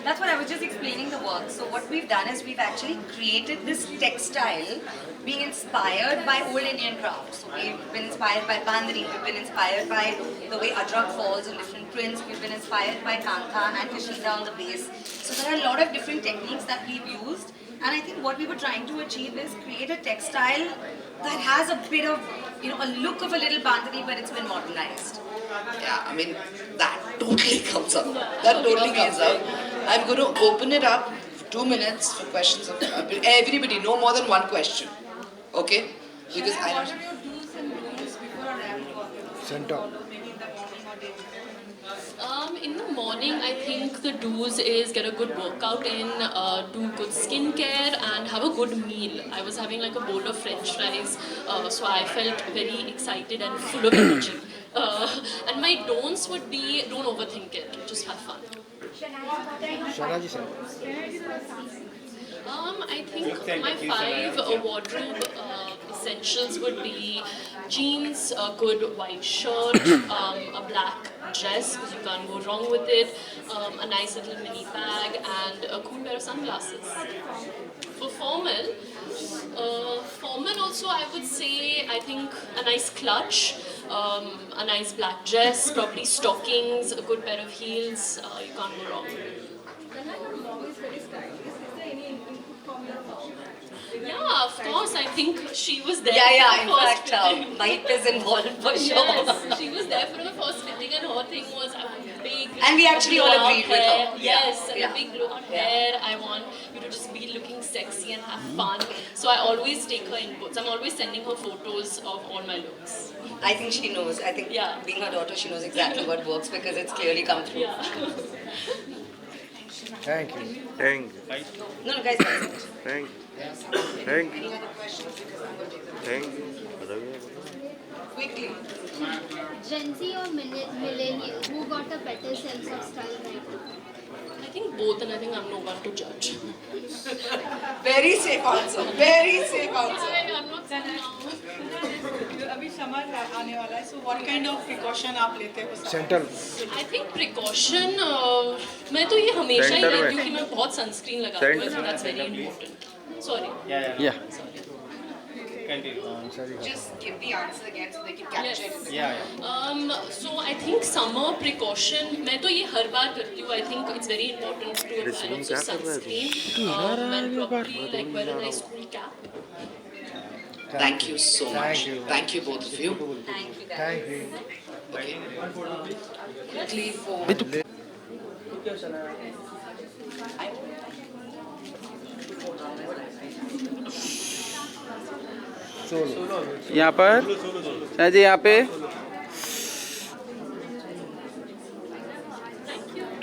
That's what I was just explaining the work. So what we've done is we've actually created this textile being inspired by old Indian crafts. So we've been inspired by bandhani, we've been inspired by the way ajrak falls on different prints, we've been inspired by kantha and kashida on the base. So there are a lot of different techniques that we've used, and I think what we were trying to achieve is create a textile that has a bit of, a look of a little bandhani, but it's been modernized. Yeah, I mean, that totally comes up. That totally comes up. I'm going to open it up for 2 minutes for questions of everybody, no more than one question. Okay? Because I don't. Center. In the morning, I think the do's is get a good workout in, do good skincare, and have a good meal. I was having like a bowl of French fries, so I felt very excited and full of energy. And my don'ts would be, don't overthink it, just have fun. Shanaji sir. I think my 5 wardrobe essentials would be jeans, a good white shirt, a black dress because you can't go wrong with it, a nice little mini bag, and a cool pair of sunglasses. For formal also I would say, I think a nice clutch, a nice black dress, probably stockings, a good pair of heels, you can't go wrong. Yeah, of course. I think she was there. Yeah. In for the fact, first fitting. Mike is involved for sure. Yes, she was there for the first fitting, and her thing was I want big. And we actually all blowout agreed with hair. her. Yes, and Yeah. a big blowout hair. I want you to just be looking sexy and have fun. So I always take her inputs. I'm always sending her photos of all my looks. I think she knows. I think being her daughter, she knows exactly what works because it's clearly come through. Yeah. Thank you. Thank you. No, no, guys. Thank you. Thank you. Any other questions? Because I'm going to take this. Thank you. Quickly. Gen Z or millennial, who got a better sense of style right now? I think both, and I think I'm no one to judge. Very safe answer. Very safe answer. I'm not saying now. अभी summer आने वाला है, so what kind of precaution आप लेते हो? Center. I think precaution, मैं तो ये हमेशा ही लेती हूँ कि मैं बहुत sunscreen लगाती हूँ, so that's very important. Sorry. Yeah. Just give the answer again so they can capture it. So I think summer precaution, मैं तो ये हर बार करती हूँ. I think it's very important to apply also sunscreen and probably like wear a nice cool cap. Thank you so much. Thank you both of you. Thank you, guys. Thank you. Quickly for यहाँ पर शाह जी यहाँ पे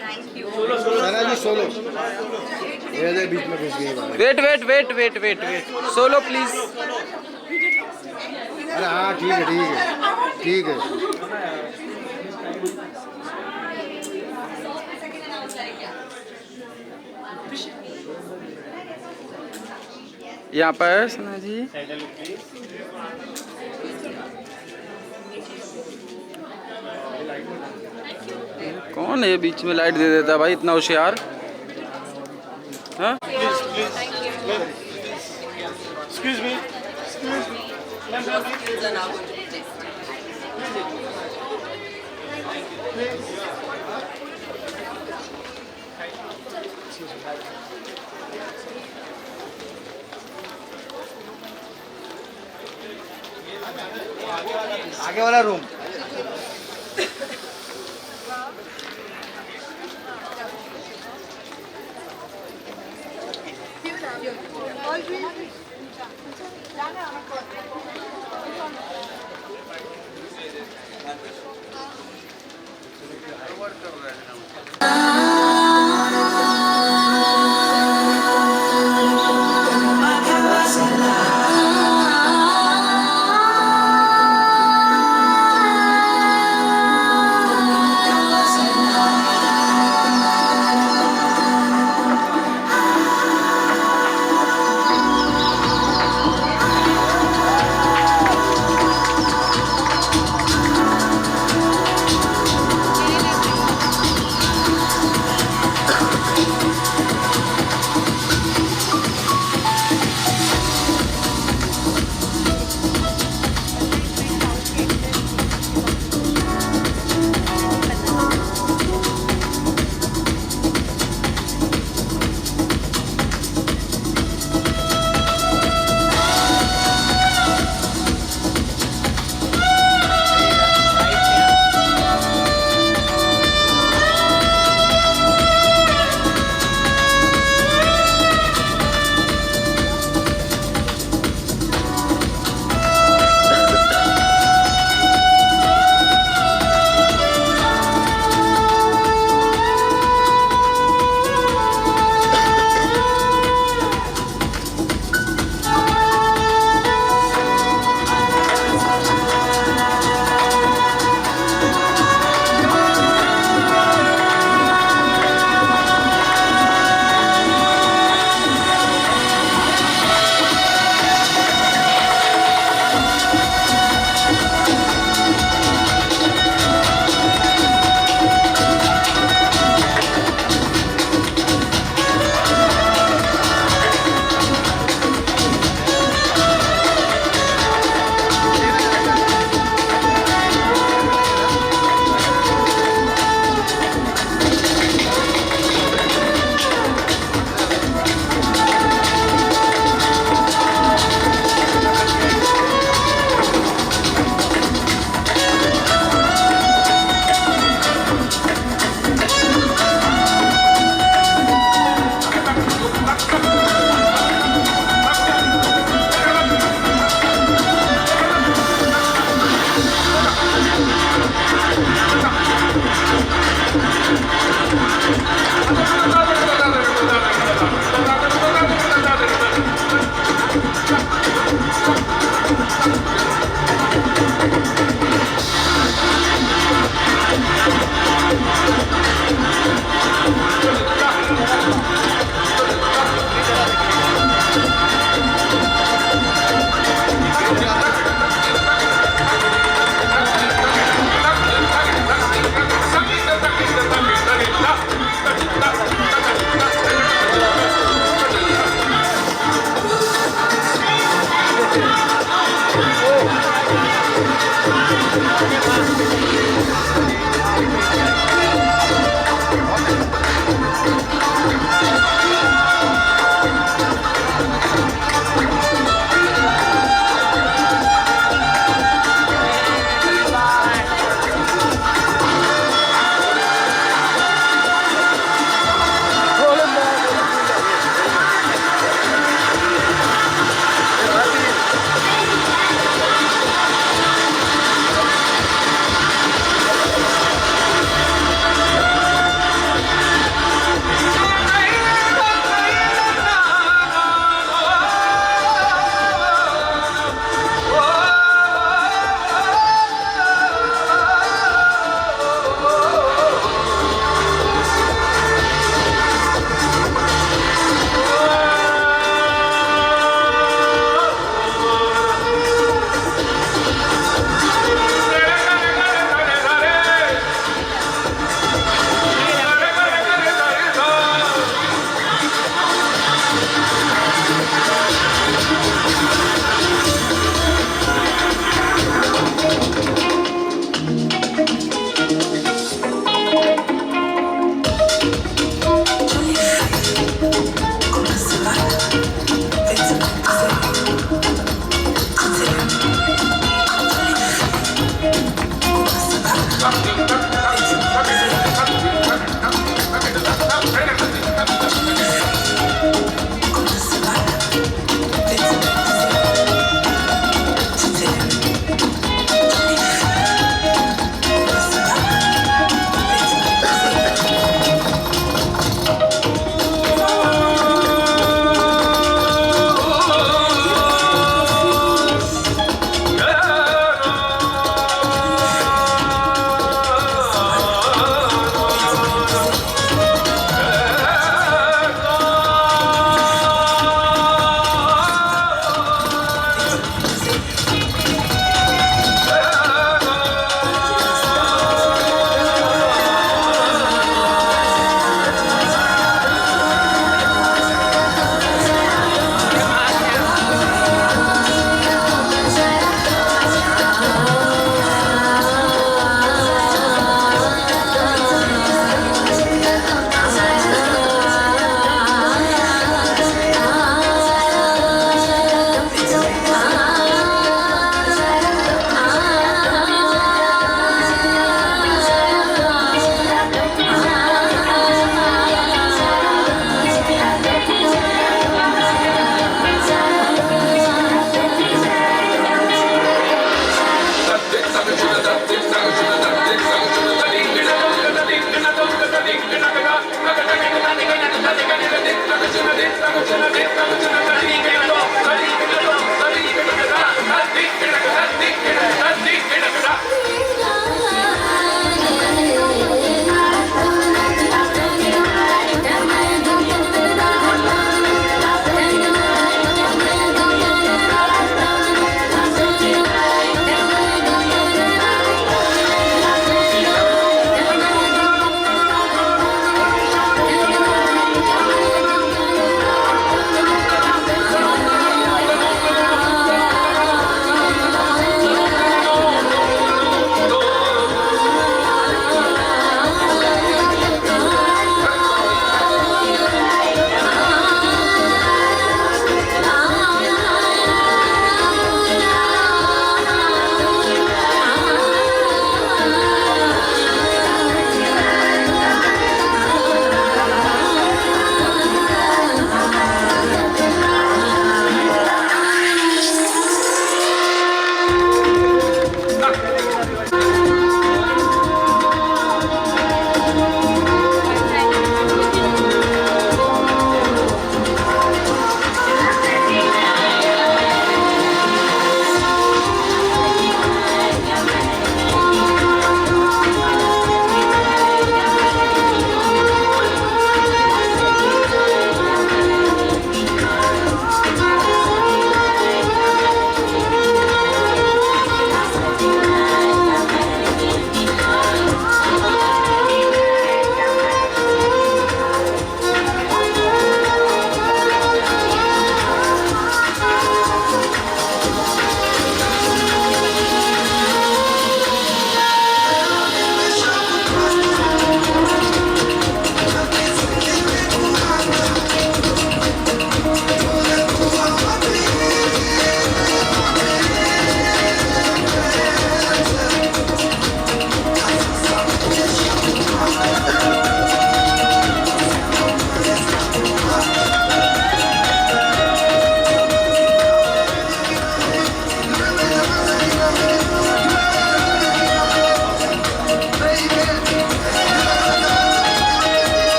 Thank you. Sana ji solo ये बीच में घुस गई wait solo please अरे हाँ ठीक है यहाँ पर सना जी कौन है बीच में लाइट दे देता भाई इतना होशियार हाँ Excuse me. आगे वाला room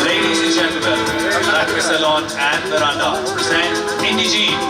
Ladies and gentlemen, Lakme Salon and Veranda present Indigene.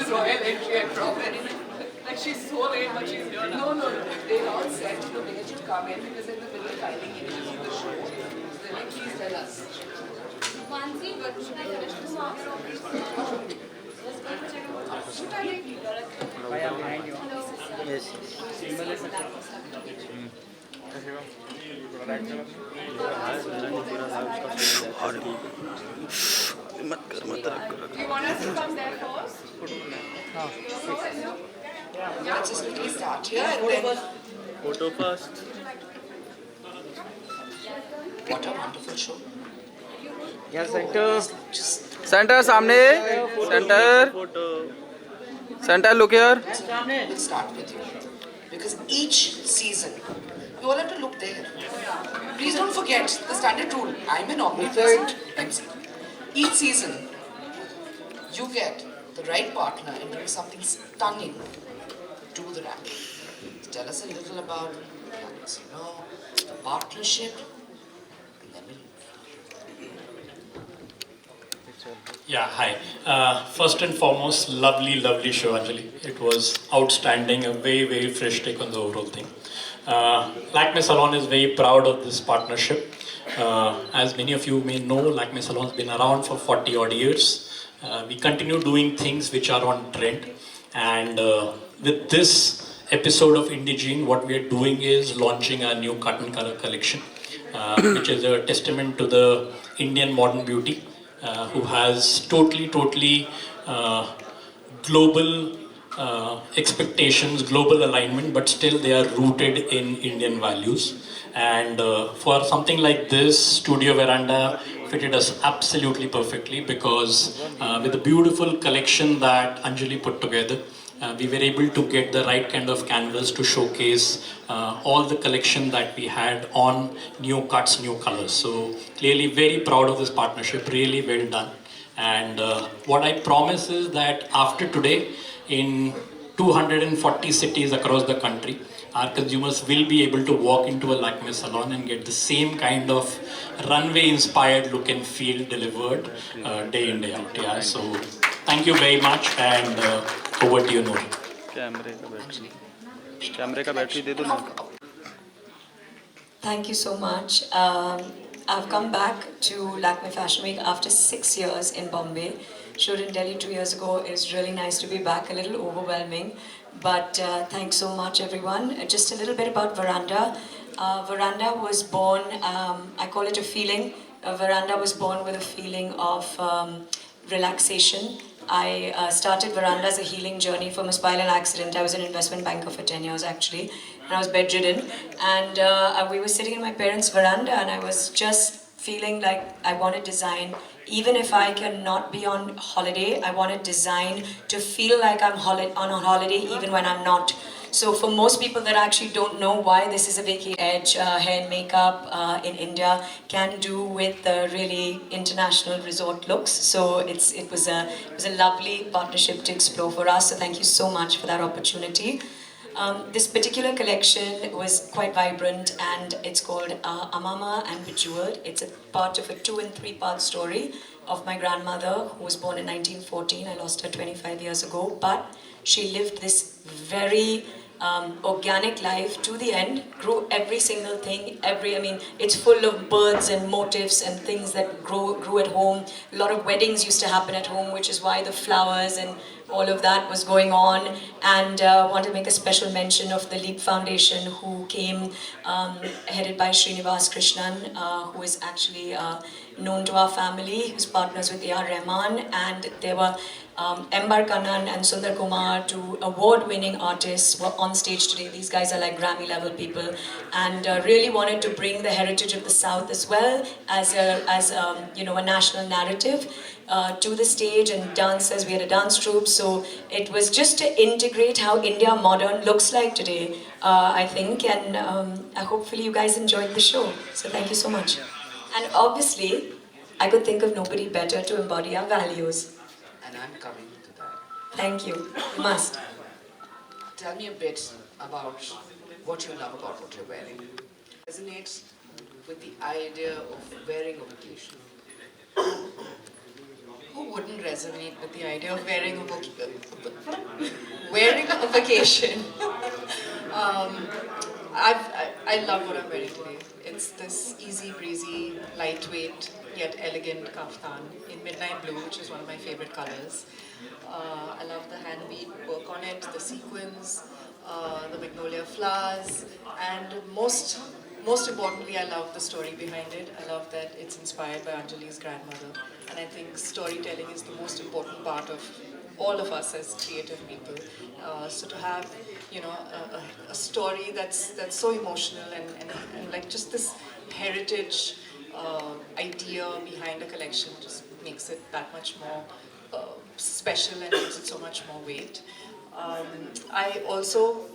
Royal entry at prom. Like she's so late, but she's here now. No. They all said the minute you come in because in the middle of filing images of the show. So they're like, please tell us. Onesie, but should I finish this one? Should I make you? Yes. Do you want us to come there first? Let's just quickly start here and then. Photo first. What a wonderful show. Yeah, center. Center, सामने. Center. Center, look here. We'll start with you. Because each season, you all have to look there. Please don't forget the standard rule. I'm an omnipresent MC. Each season, you get the right partner and bring something stunning to the rack. Tell us a little about the partnership. Yeah, hi. First and foremost, lovely show, Anjali. It was outstanding, a very fresh take on the overall thing. Lakme Salon is very proud of this partnership. As many of you may know, Lakme Salon has been around for 40 odd years. We continue doing things which are on trend. And with this episode of Indigene, what we are doing is launching our new cotton color collection, which is a testament to the Indian modern beauty. Who has totally global expectations, global alignment, but still they are rooted in Indian values. And for something like this, Studio Veranda fitted us absolutely perfectly because with the beautiful collection that Anjali put together, we were able to get the right kind of canvas to showcase all the collection that we had on new cuts, new colors. So clearly very proud of this partnership, really well done. And what I promise is that after today, in 240 cities across the country, our consumers will be able to walk into a Lakme salon and get the same kind of runway inspired look and feel delivered day in, day out. Yeah, so thank you very much and over to you, Noor. कैमरे का battery दे दो ना. Thank you so much. I've come back to Lakme Fashion Week after 6 years in Bombay. Showed in Delhi 2 years ago. It's really nice to be back, a little overwhelming. But thanks so much, everyone. Just a little bit about Veranda. Veranda was born, I call it a feeling. Veranda was born with a feeling of relaxation. I started Veranda as a healing journey from a spinal accident. I was an investment banker for 10 years actually, and I was bedridden. And we were sitting in my parents' veranda, and I was just feeling like I want to design. Even if I cannot be on holiday, I want to design to feel like I'm on a holiday even when I'm not. So for most people that actually don't know why this is a vacation, edge, hair and makeup in India can do with really international resort looks. So it was a lovely partnership to explore for us. So thank you so much for that opportunity. This particular collection was quite vibrant, and it's called Amama and Bejeweled. It's a part of a 2- and 3-part story of my grandmother, who was born in 1914. I lost her 25 years ago, but she lived this very organic life to the end, grew every single thing, it's full of birds and motifs and things that grew at home. A lot of weddings used to happen at home, which is why the flowers and all of that was going on. And want to make a special mention of the Leap Foundation, who came headed by Srinivas Krishnan, who is actually known to our family, who's partners with A.R. Rahman, and there were Embar Kannan and Sundar Kumar, two award-winning artists, were on stage today. These guys are like Grammy-level people, and really wanted to bring the heritage of the South as well as a national narrative to the stage, and dancers. We had a dance troupe, so it was just to integrate how India modern looks like today, I think, and hopefully you guys enjoyed the show. So thank you so much. And obviously, I could think of nobody better to embody our values. And I'm coming to that. Thank you. You must. Tell me a bit about what you love about what you're wearing. Resonates with the idea of wearing a vacation. Who wouldn't resonate with the idea of wearing a vacation? I love what I'm wearing today. It's this easy breezy, lightweight yet elegant kaftan in midnight blue, which is one of my favorite colors. I love the handweave work on it, the sequins, the magnolia flowers, and most importantly, I love the story behind it. I love that it's inspired by Anjali's grandmother, and I think storytelling is the most important part of all of us as creative people. So to have, a story that's so emotional and like just this heritage idea behind a collection just makes it that much more special and gives it so much more weight. I also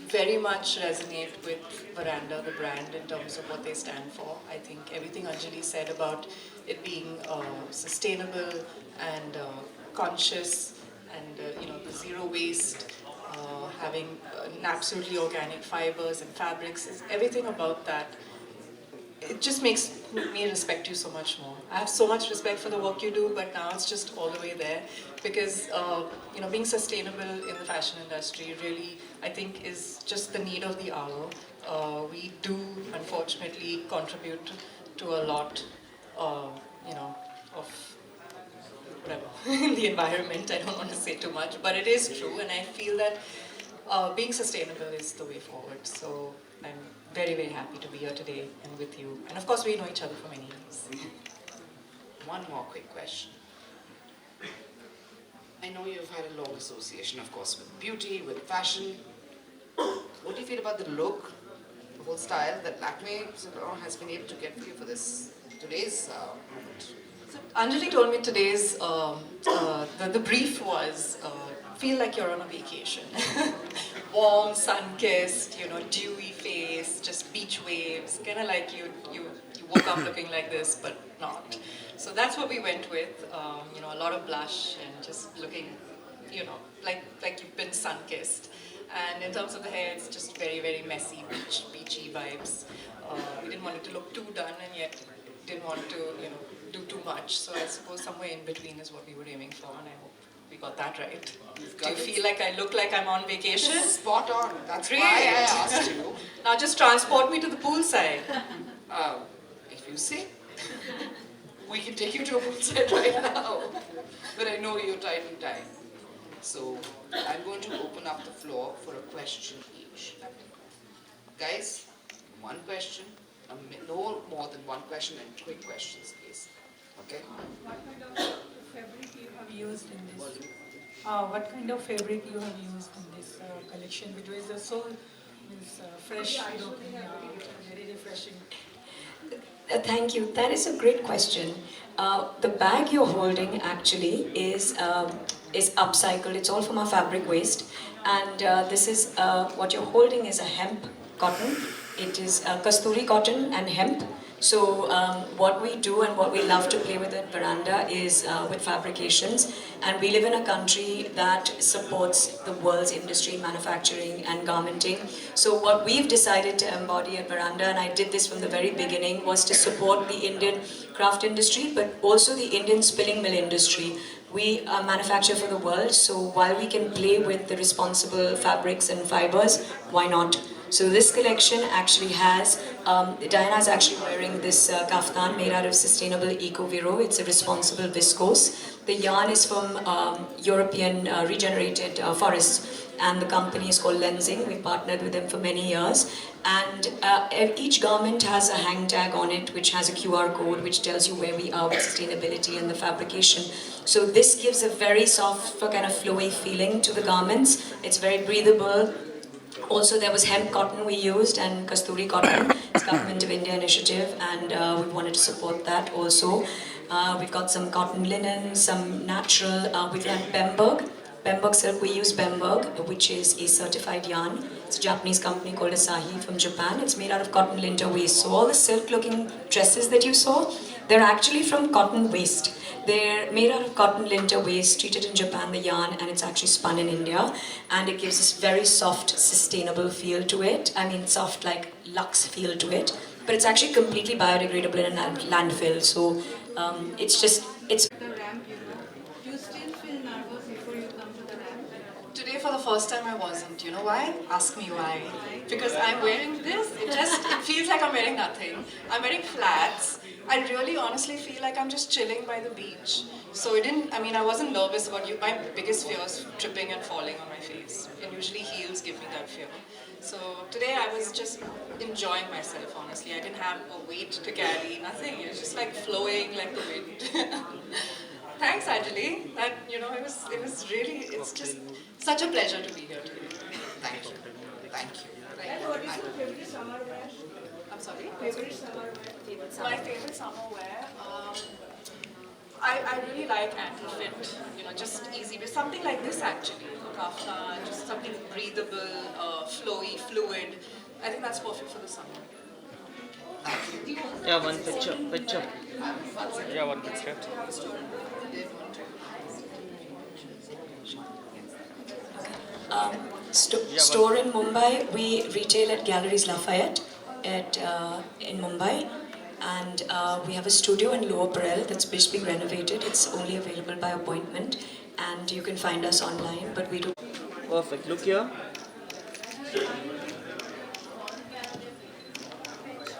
very much resonate with Veranda, the brand, in terms of what they stand for. I think everything Anjali said about it being sustainable and conscious, and the zero waste, having absolutely organic fibers and fabrics, is everything about that. It just makes me respect you so much more. I have so much respect for the work you do, but now it's just all the way there, because being sustainable in the fashion industry really, I think, is just the need of the hour. We do unfortunately contribute to a lot, of whatever in the environment. I don't want to say too much, but it is true, and I feel that being sustainable is the way forward. So I'm very, very happy to be here today and with you. And of course, we know each other for many years. One more quick question. I know you've had a long association, of course, with beauty, with fashion. What do you feel about the look, the whole style that Lakme has been able to get for you for today's moment? So Anjali told me today's, the brief was, feel like you're on a vacation. Warm, sun-kissed, dewy face, just beach waves, kind of like you woke up looking like this, but not. So that's what we went with, a lot of blush and just looking, like you've been sun-kissed. And in terms of the hair, it's just very, very messy, beachy vibes. We didn't want it to look too done, and yet didn't want to, do too much. So I suppose somewhere in between is what we were aiming for, and I hope we got that right. Do you feel like I look like I'm on vacation? Spot on. That's Great. why I asked you. Now just transport me to the poolside. If you say. We can take you to a full set right now, but I know you're tight in time. So I'm going to open up the floor for a question each. Guys, one question, no more than one question and quick questions, please. Okay? What kind of fabric you have used in this? What kind of fabric you have used in this collection? Because so fresh looking, very refreshing. Thank you. That is a great question. The bag you're holding actually is upcycled. It's all from our fabric waste, and this is what you're holding is a hemp cotton. It is kasturi cotton and hemp. So what we do and what we love to play with at Veranda is with fabrications, and we live in a country that supports the world's industry, manufacturing and garmenting. So what we've decided to embody at Veranda, and I did this from the very beginning, was to support the Indian craft industry, but also the Indian spinning mill industry. We manufacture for the world, so while we can play with the responsible fabrics and fibers, why not? So this collection actually has, Diana's actually wearing this kaftan made out of sustainable eco-viro. It's a responsible viscose. The yarn is from European regenerated forests, and the company is called Lensing. We partnered with them for many years. And each garment has a hang tag on it, which has a QR code, which tells you where we are with sustainability and the fabrication. So this gives a very soft, kind of flowy feeling to the garments. It's very breathable. Also, there was hemp cotton we used and kasturi cotton. It's Government of India initiative, and we wanted to support that also. We've got some cotton linen, some natural. We've got Bemberg. Bemberg silk, we use Bemberg, which is a certified yarn. It's a Japanese company called Asahi from Japan. It's made out of cotton linter waste. So all the silk-looking dresses that you saw, they're actually from cotton waste. They're made out of cotton linter waste, treated in Japan, the yarn, and it's actually spun in India. And it gives this very soft, sustainable feel to it. I mean, soft, like luxe feel to it. But it's actually completely biodegradable in a landfill. So it's just, it's... The ramp, do you still feel nervous before you come to the ramp? Today for the first time I wasn't. You know why? Ask me why. Because I'm wearing this, it feels like I'm wearing nothing. I'm wearing flats. I really honestly feel like I'm just chilling by the beach. So I wasn't nervous about you. My biggest fear is tripping and falling on my face. And usually heels give me that fear. So today I was just enjoying myself, honestly. I didn't have a weight to carry, nothing. It was just like flowing like the wind. Thanks, Anjali. It was really, it's just such a pleasure to be here today. Thank you. Thank you. And what is your favorite summer wear? I'm sorry? Favorite summer wear? My favorite summer wear? I really like anti-fit, just easy. But something like this actually, kaftan, just something breathable, flowy, fluid. I think that's perfect for the summer. Yeah, one picture. Yeah, one picture. Store in Mumbai, we retail at Galleries Lafayette in Mumbai, and we have a studio in Lower Parel that's just being renovated. It's only available by appointment, and you can find us online, but we do... Perfect. Look here.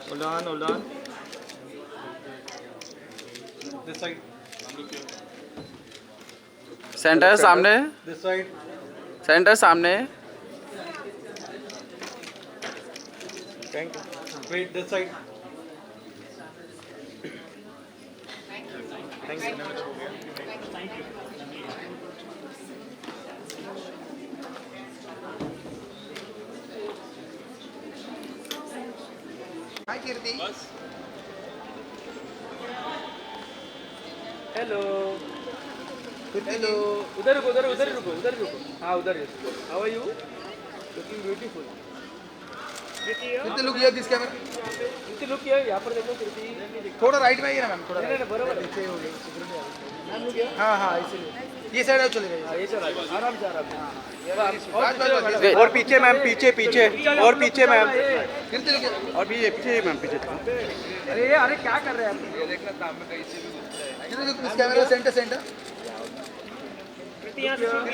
Hold on. This side. Centre सामने. This side. Centre सामने. Thank you. Wait, this side. Thank you. Hi, Kirti. Hello. उधर रुको. हाँ, उधर. How are you? Looking beautiful. Kirti, look here, this camera. Kirti, look here. यहाँ पर देखो Kirti. थोड़ा राइट में ही है ना मैम, थोड़ा नहीं, बराबर. नीचे हो गया. हाँ, इसीलिए. ये साइड आप चले गए. ये चला गया. आराम से. और पीछे मैम, पीछे. और पीछे मैम. Kirti, look here. और पीछे मैम, पीछे. अरे क्या कर रहे हैं आप? ये देखना दाम में कहीं से भी घुसता है. Kirti, look, this camera center. Kirti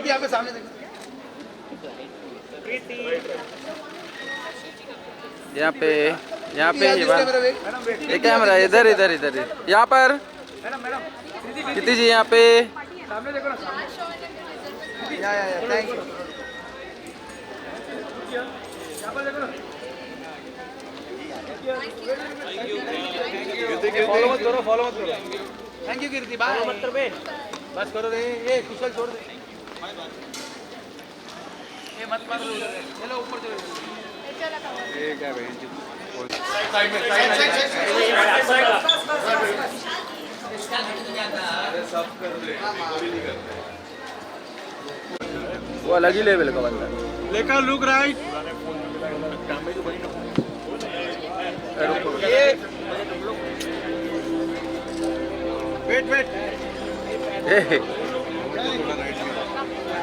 यहाँ पे सामने देखो. यहाँ पे यहाँ पे ये कैमरा इधर इधर इधर यहाँ पर कृति जी यहाँ पे थैंक यू फॉलो मत करो थैंक यू कीर्ति बाय मत कर बे बस करो रे ये कुशल छोड़ दे ये मत मारो चलो ऊपर चलो ये क्या बहन जी साइड में अरे सब कर दे वो अलग ही लेवल का बंदा लेकर लुक राइट वेट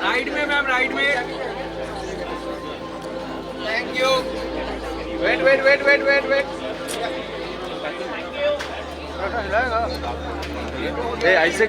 राइट में मैम राइट में थैंक यू वेट ऐसे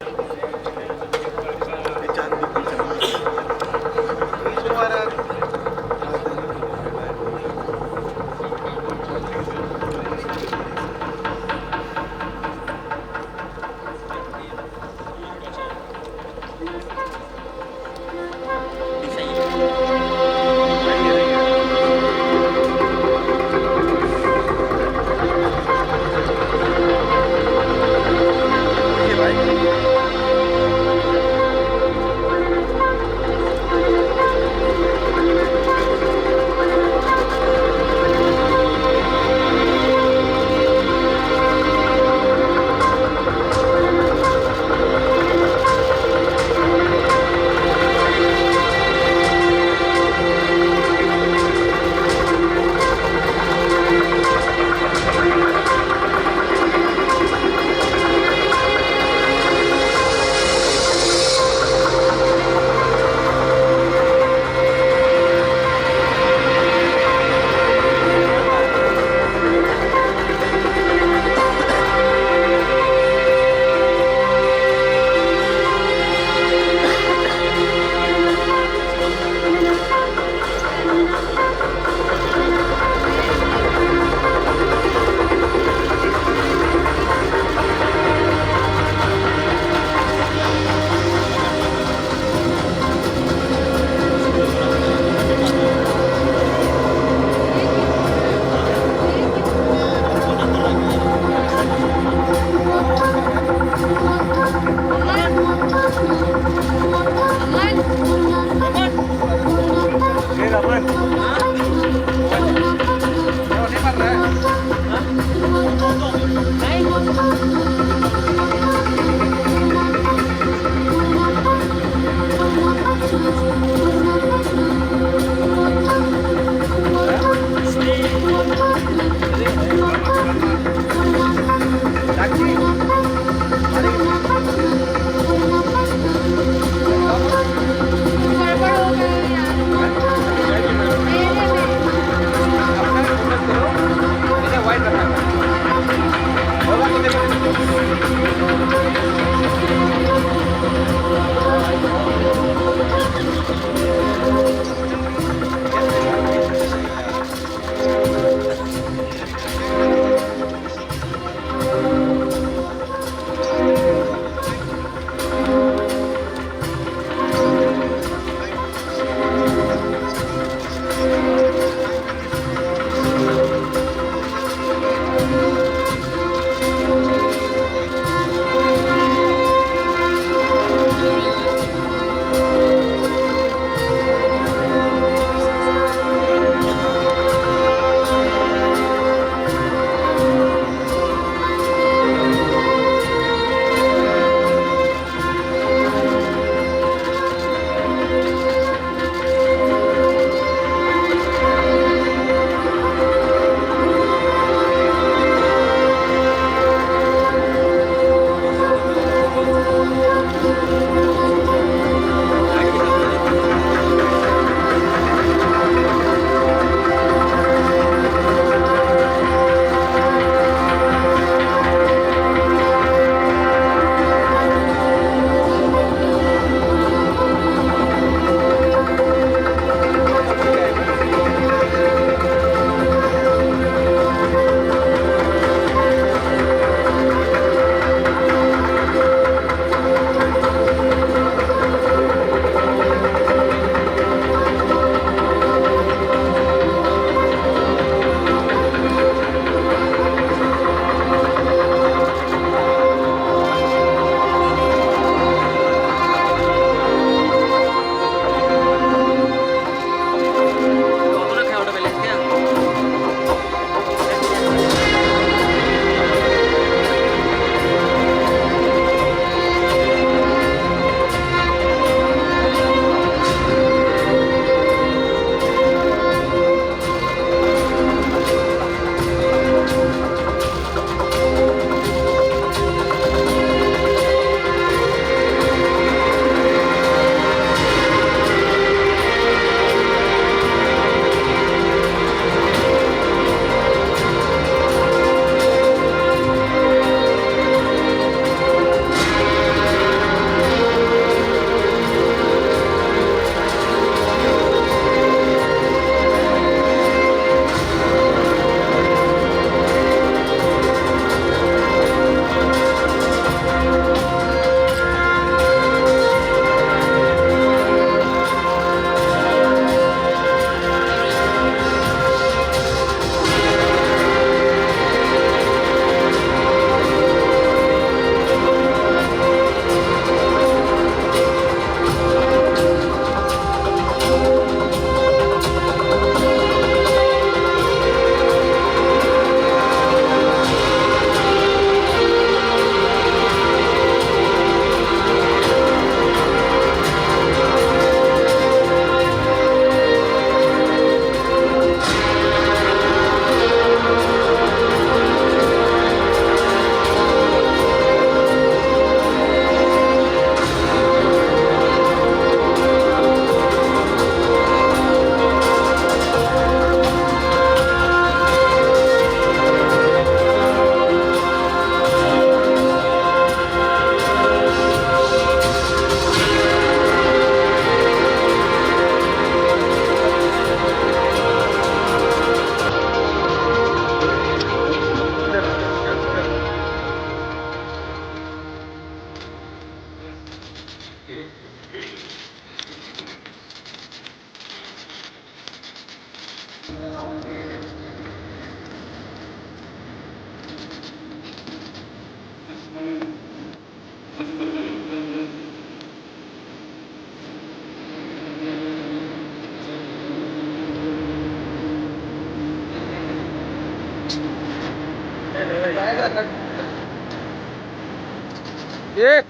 ये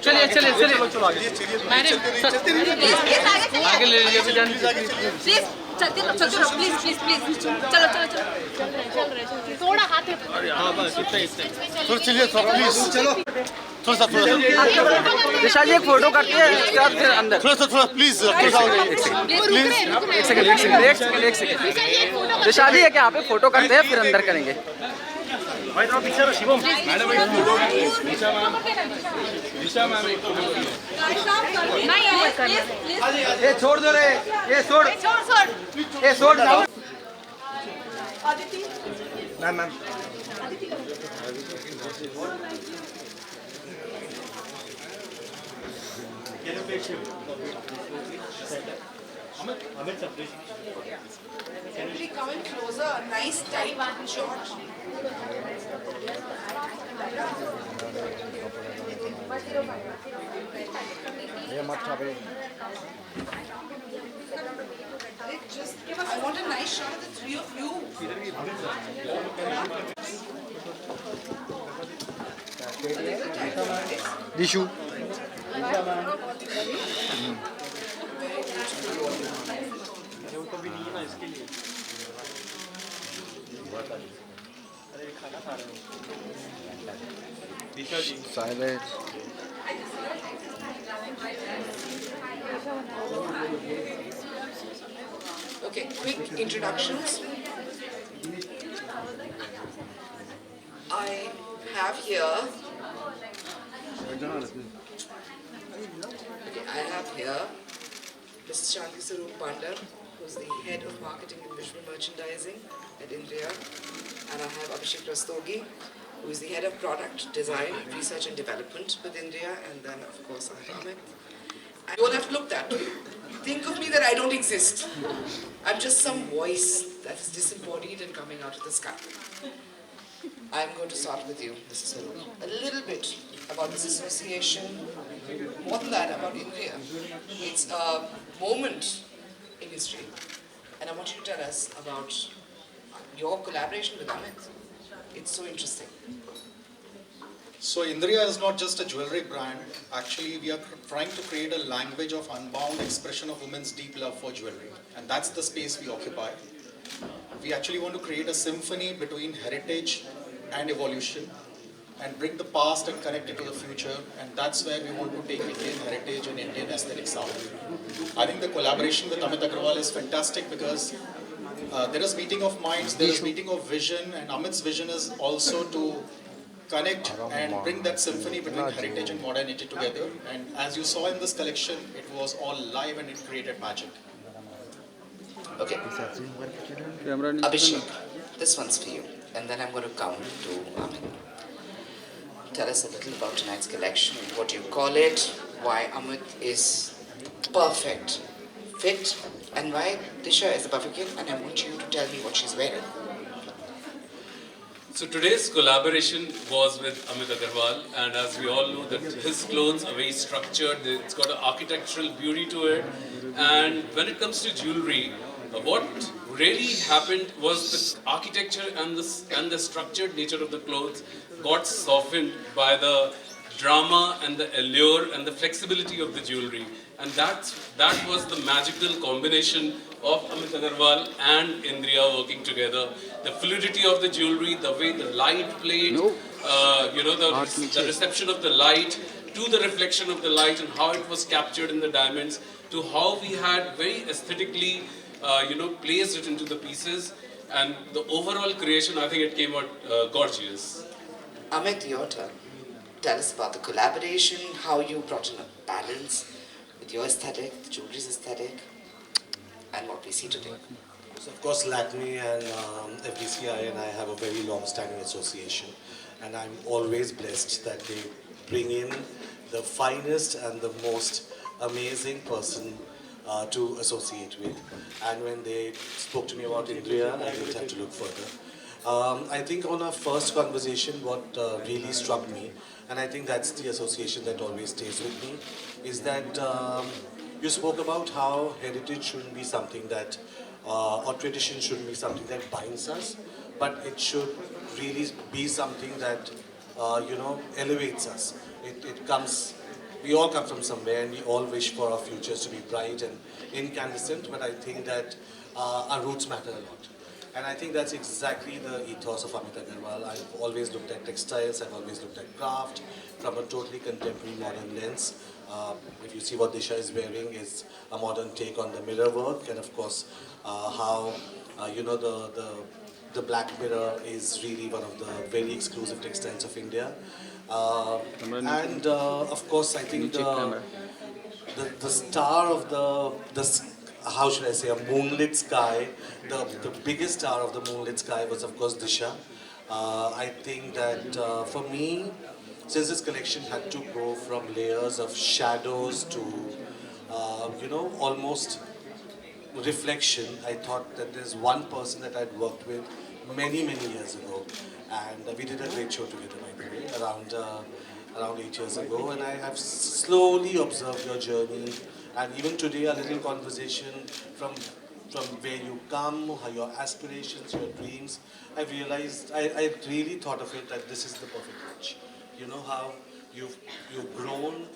चलिए चलिए चलिए आगे ले लीजिए अभी जान प्लीज चलते रहो प्लीज प्लीज प्लीज चलो चलो चलो थोड़ा हाथ हाँ बस इतना थोड़ा चलिए प्लीज चलो थोड़ा सा दिशा जी एक फोटो करते हैं इसके बाद फिर अंदर थोड़ा प्लीज एक सेकंड दिशा जी एक यहाँ पे फोटो करते हैं फिर अंदर करेंगे भाई थोड़ा पीछे रहो शिवम मैडम दिशा मैम ये छोड़ दो रे ये छोड़ ये छोड़ जाओ ma'am ma'am Everybody come in closer, nice tight shot. I want a nice shot of the three of you. Dishu. Silence. Okay, quick introductions. I have here. Okay, I have here Mrs. Shanti Saroop Pandar, who's the head of marketing and visual merchandising at Indriya, and I have Abhishek Rastogi, who is the head of product design, research and development with Indriya, and then of course I have Amit. I don't have to look that way. Think of me that I don't exist. I'm just some voice that is disembodied and coming out of the sky. I'm going to start with you, Mrs. Saroop. A little bit about this association, more than that, about Indriya. It's a moment in history, and I want you to tell us about your collaboration with Amit. It's so interesting. So Indriya is not just a jewelry brand. Actually, we are trying to create a language of unbound expression of women's deep love for jewelry. And that's the space we occupy. We actually want to create a symphony between heritage and evolution and bring the past and connect it to the future. And that's where we want to take Indian heritage and Indian aesthetics out. I think the collaboration with Amit Agarwal is fantastic because there is meeting of minds, there is meeting of vision, and Amit's vision is also to connect and bring that symphony between heritage and modernity together. And as you saw in this collection, it was all live and it created magic. Okay. Abhishek, this one's for you. And then I'm going to come to Amit. Tell us a little about tonight's collection, what you call it, why Amit is perfect fit, and why Disha is the perfect kid, and I want you to tell me what she's wearing. So today's collaboration was with Amit Agarwal, and as we all know that his clothes are very structured, it's got an architectural beauty to it, and when it comes to jewelry, what really happened was the architecture and the structured nature of the clothes got softened by the drama and the allure and the flexibility of the jewelry, and that was the magical combination of Amit Agarwal and Indriya working together. The fluidity of the jewelry, the way the light played, the reception of the light to the reflection of the light and how it was captured in the diamonds, to how we had very aesthetically, placed it into the pieces, and the overall creation, I think it came out gorgeous. Amit, your turn. Tell us about the collaboration, how you brought in a balance with your aesthetic, the jewelry's aesthetic, and what we see today. So of course Lakme and FDCI and I have a very long-standing association, and I'm always blessed that they bring in the finest and the most amazing person to associate with. And when they spoke to me about Indriya, I didn't have to look further. I think on our first conversation, what really struck me, and I think that's the association that always stays with me, is that you spoke about how heritage shouldn't be something that, or tradition shouldn't be something that binds us, but it should really be something that, elevates us. It comes, we all come from somewhere and we all wish for our futures to be bright and incandescent, but I think that our roots matter a lot. And I think that's exactly the ethos of Amit Agarwal. I've always looked at textiles, I've always looked at craft from a totally contemporary modern lens. If you see what Disha is wearing is a modern take on the mirror work, and of course how the black mirror is really one of the very exclusive textiles of India. And of course I think the star of how should I say, a moonlit sky, the biggest star of the moonlit sky was of course Disha. I think that for me, since this collection had to go from layers of shadows to, almost reflection, I thought that there's one person that I'd worked with many, many years ago. And we did a great show together, by the way, around 8 years ago. And I have slowly observed your journey. And even today, a little conversation from where you come, how your aspirations, your dreams. I realized, I really thought of it that this is the perfect match. You know how you've grown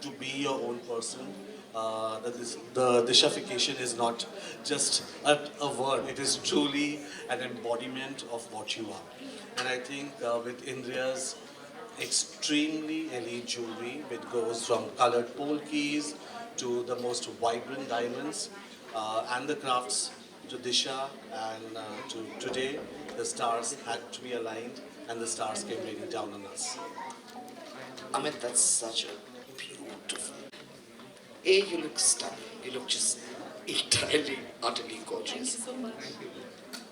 to be your own person. That the Dishafication is not just a word, it is truly an embodiment of what you are. And I think with Indriya's extremely elite jewelry, which goes from colored pole keys to the most vibrant diamonds and the crafts to Disha, and to today, the stars had to be aligned and the stars came raining down on us. Amit, that's such a beautiful. You look stunning. You look just entirely, utterly gorgeous. Thank you so much.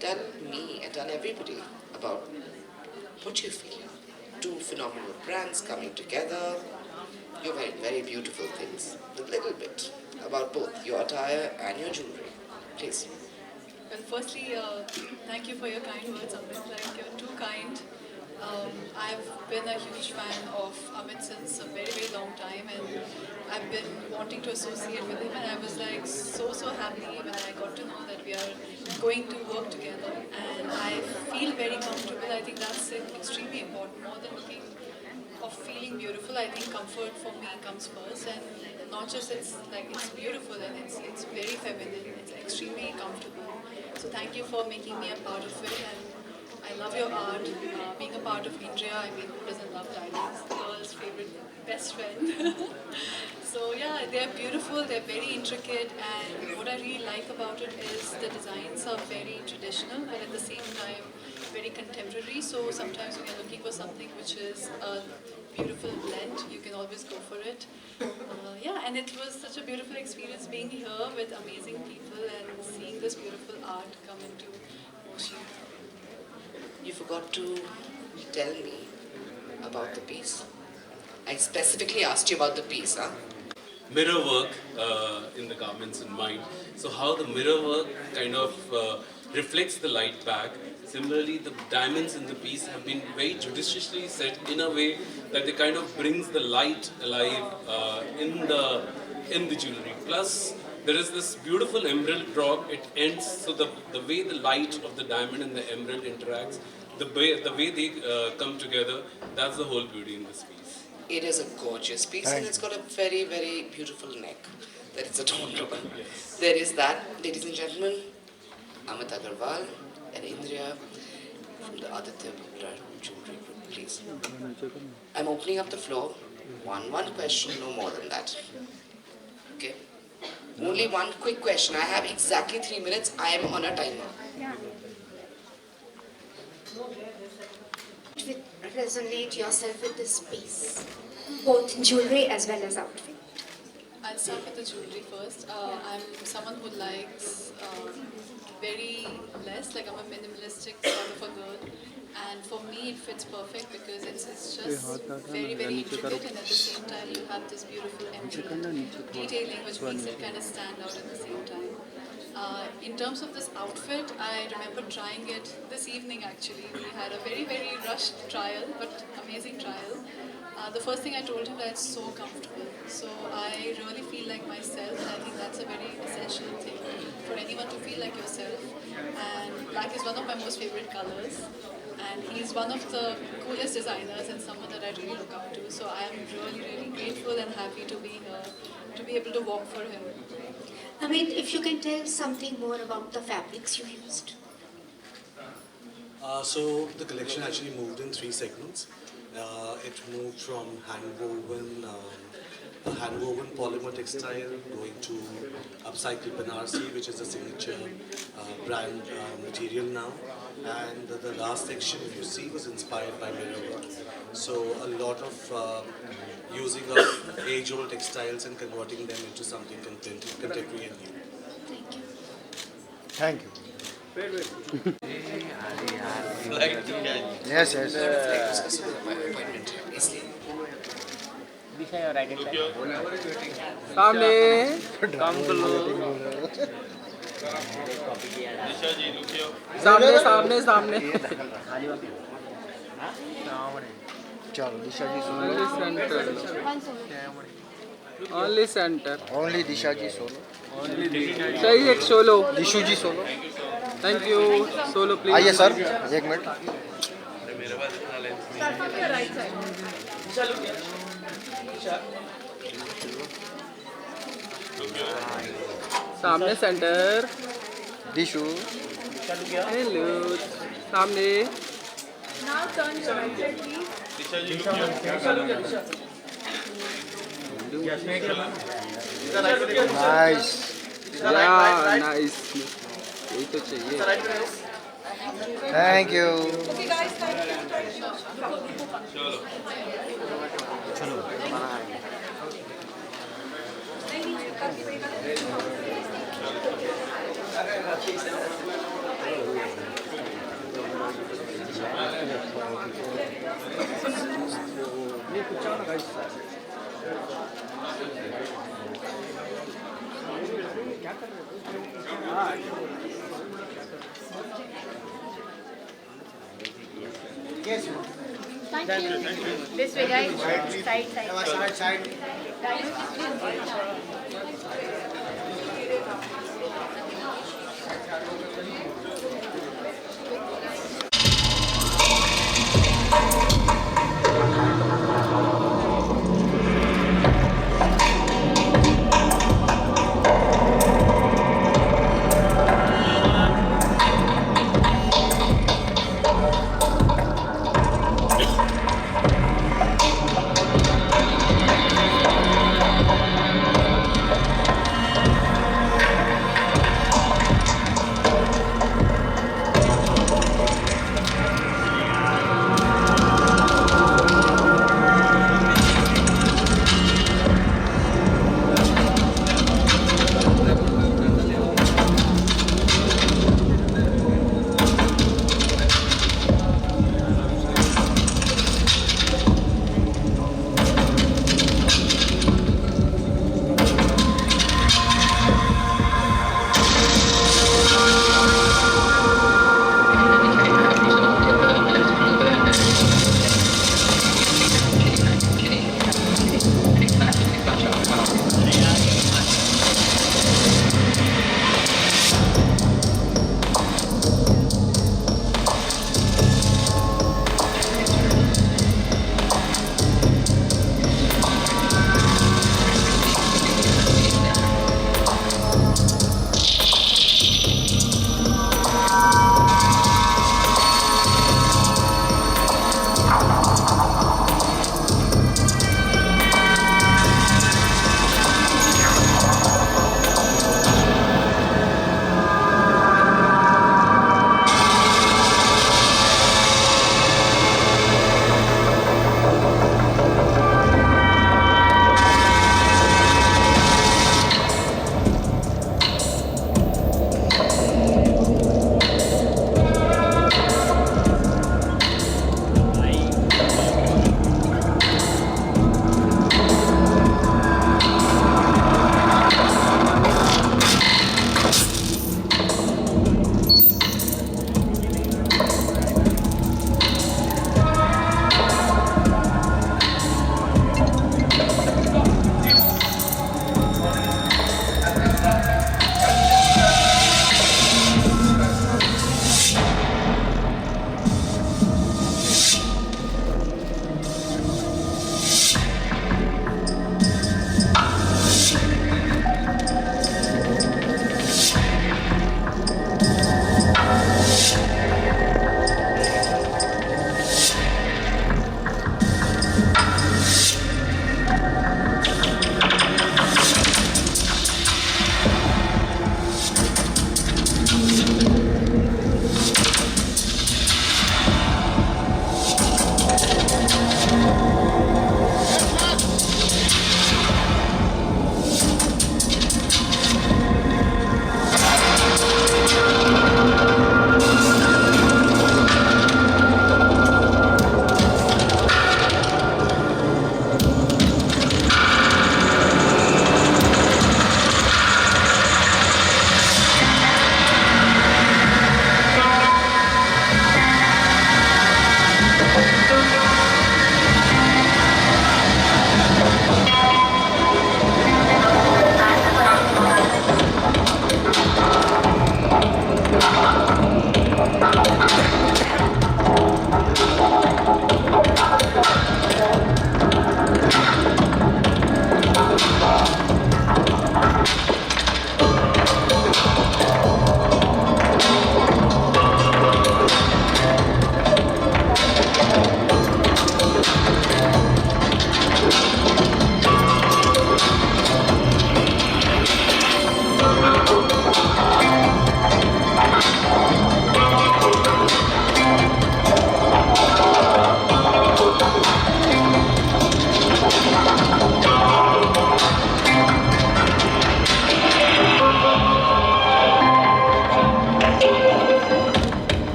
Tell me and tell everybody about what you feel. Two phenomenal brands coming together. You're wearing very beautiful things. A little bit about both your attire and your jewelry. Please. Well, firstly, thank you for your kind words, Amit. Like, you're too kind. I've been a huge fan of Amit since a very, very long time, and I've been wanting to associate with him, and I was like so happy when I got to know that we are going to work together, and I feel very comfortable. I think that's extremely important. More than looking or feeling beautiful, I think comfort for me comes first, and not just it's beautiful and it's very feminine. It's extremely comfortable. So thank you for making me a part of it, and I love your art. Being a part of Indriya, I mean, who doesn't love diamonds? The girl's favorite best friend. So yeah, they're beautiful, they're very intricate, and what I really like about it is the designs are very traditional, but at the same time very contemporary. So sometimes when you're looking for something which is a beautiful blend, you can always go for it. Yeah, and it was such a beautiful experience being here with amazing people and seeing this beautiful art come into motion. You forgot to tell me about the piece. I specifically asked you about the piece, huh? Mirror work in the garments in mind. So how the mirror work kind of reflects the light back. Similarly, the diamonds in the piece have been very judiciously set in a way that they kind of brings the light alive in the jewelry. Plus, there is this beautiful emerald drop. It ends, so the way the light of the diamond and the emerald interacts, the way they come together, that's the whole beauty in this piece. It is a gorgeous piece, and it's got a very, very beautiful neck that it's adorned on. Yes. There is that, ladies and gentlemen, Amit Agarwal and Indriya from the Aditya Birla Jewelry Group, please. I'm opening up the floor. One question, no more than that. Okay? Only one quick question. I have exactly 3 minutes. I am on a timer. Resonate yourself with this piece, both jewelry as well as outfit? I'll start with the jewelry first. I'm someone who likes very less, like I'm a minimalistic sort of a girl, And for me, it fits perfect because it's just very, very intricate, and at the same time, you have this beautiful emerald detailing which makes it kind of stand out at the same time. In terms of this outfit, I remember trying it this evening actually. We had a very, very rushed trial, but amazing trial. The first thing I told him that it's so comfortable. So I really feel like myself, and I think that's a very essential thing for anyone to feel like yourself. And black is one of my most favorite colors. And he's one of the coolest designers and someone that I really look up to. So I am really, really grateful and happy to be here, to be able to walk for him. Amit, if you can tell something more about the fabrics you used. So the collection actually moved in 3 segments. It moved from hand-woven polymer textile going to upcycled Banarsi, which is a signature brand material now. And the last section, if you see, was inspired by mirror work. So a lot of using of age-old textiles and converting them into something contemporary and new. Thank you. Flight to Yes, yes. सामने काम कर लो सामने सामने सामने चलो Disha ji only centre only Disha ji solo सही एक solo Dishu ji solo thank you solo please आइए सर 1 मिनट सामने सेंटर दिशु हेलो सामने Now turn your right side, please. Nice yeah nice यही तो चाहिए thank you Okay, guys, thank you. Thank you. This way, guys. Side.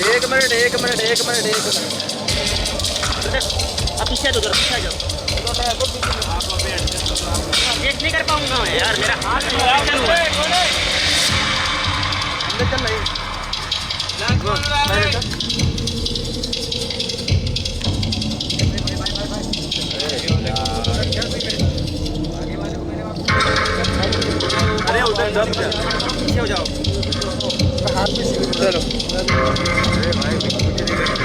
एक minute अब पीछे तो उधर पीछे जाओ वेट नहीं कर पाऊंगा मैं यार मेरा हाथ चल नहीं अरे उधर दब जा पीछे हो जाओ हाथ में चलो अरे भाई कुछ नहीं कर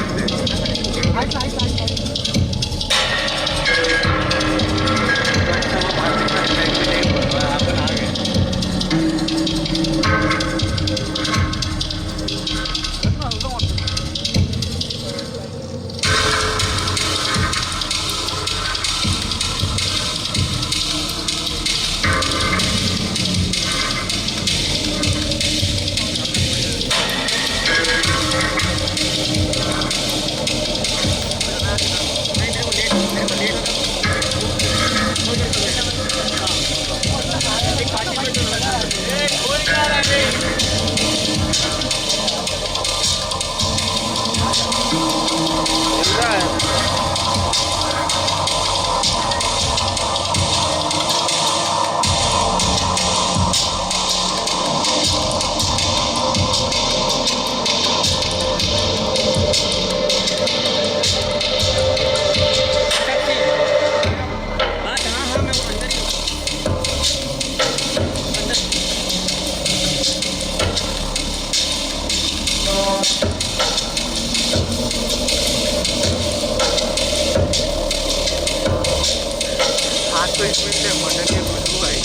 तो इसमें से मटन की खुशबू आई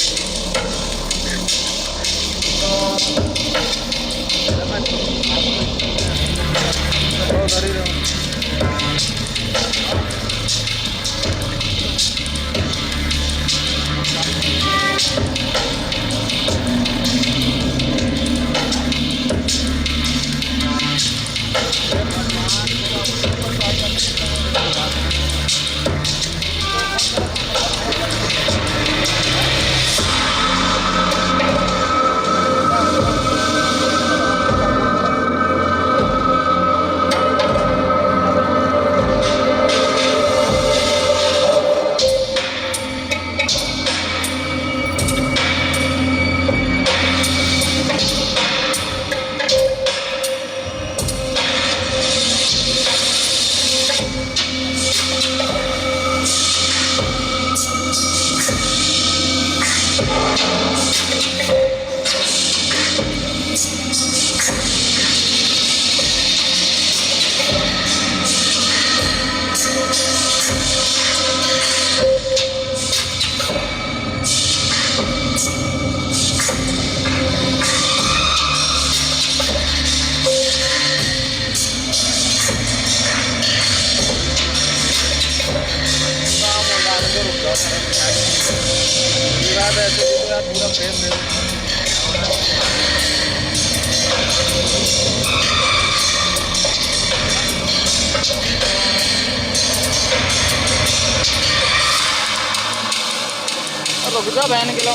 रुक बहन के लो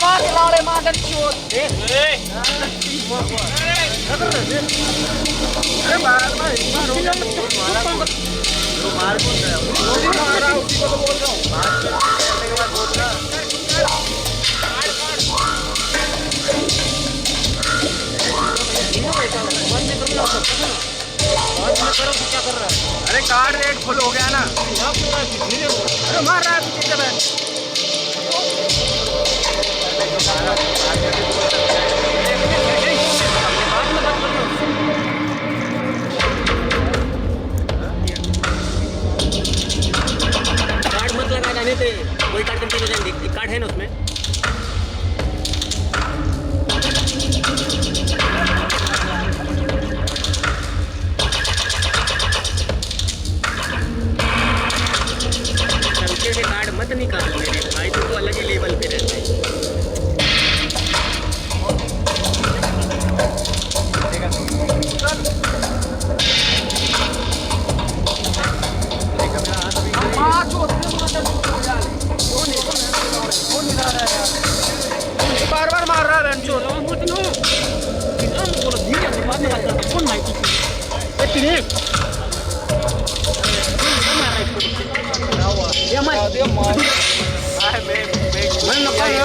मार के लाड़े मार चोट अरे मार मार बोल रहा हूँ उसी को तो बोल रहा हूँ मार करने के बाद बोल रहा क्या कर रहा है अरे कार्ड रेट फुल हो गया ना अरे मार रहा है पीछे जब कार्ड मत लगा जाने थे वही कार्ड कंप्लीट हो जाएंगे कार्ड है ना उसमें कार्ड मत निकाल मेरे भाई तो अलग ही लेवल पे रहता है बार-बार मार रहा है बेंचो मत नो बोलो धीरे से बात मत कर कौन माइक पे तीने ये मार मैं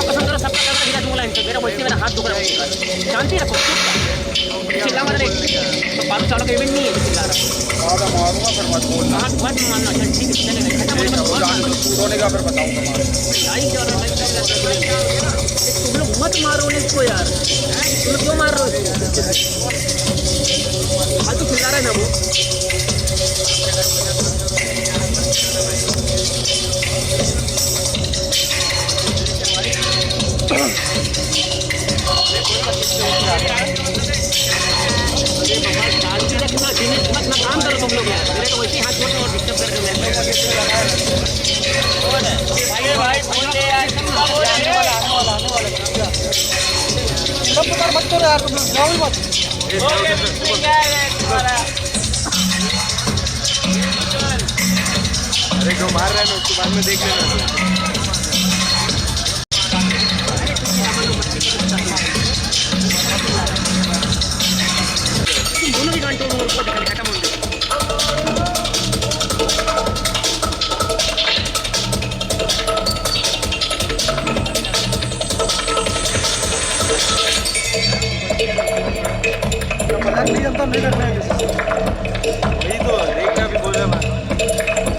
कसम करो सबका कैमरा दिखा दूंगा इनसे मेरा वैसे मेरा हाथ दुख रहा है शांति रखो चिल्ला मत रे तो बात चालू के इवेंट नहीं है चिल्ला रहा मारूंगा फिर मत बोलना हाथ मत मारना चल ठीक है चलेगा खत्म होने का होने का फिर बताऊंगा लाइक जा रहा है तुम लोग मत मारो इसको यार तुम लोग क्यों मार रहे हो फालतू चिल्ला रहा है ना वो अपना काम करो तुम लोग यार मेरे को वैसे हाथ छोड़ और डिस्टर्ब कर रहे हो भाई फोन ले यार आने वाला मत करो यार तुम लोग जाओ ही मत अरे जो मार रहा है मैं उसके बाद में देख लेना दोनों भी घंटों में ऊपर दिखा खत्म हो गया मजाक नहीं करता नहीं करना है वही तो देखना भी बोल रहा है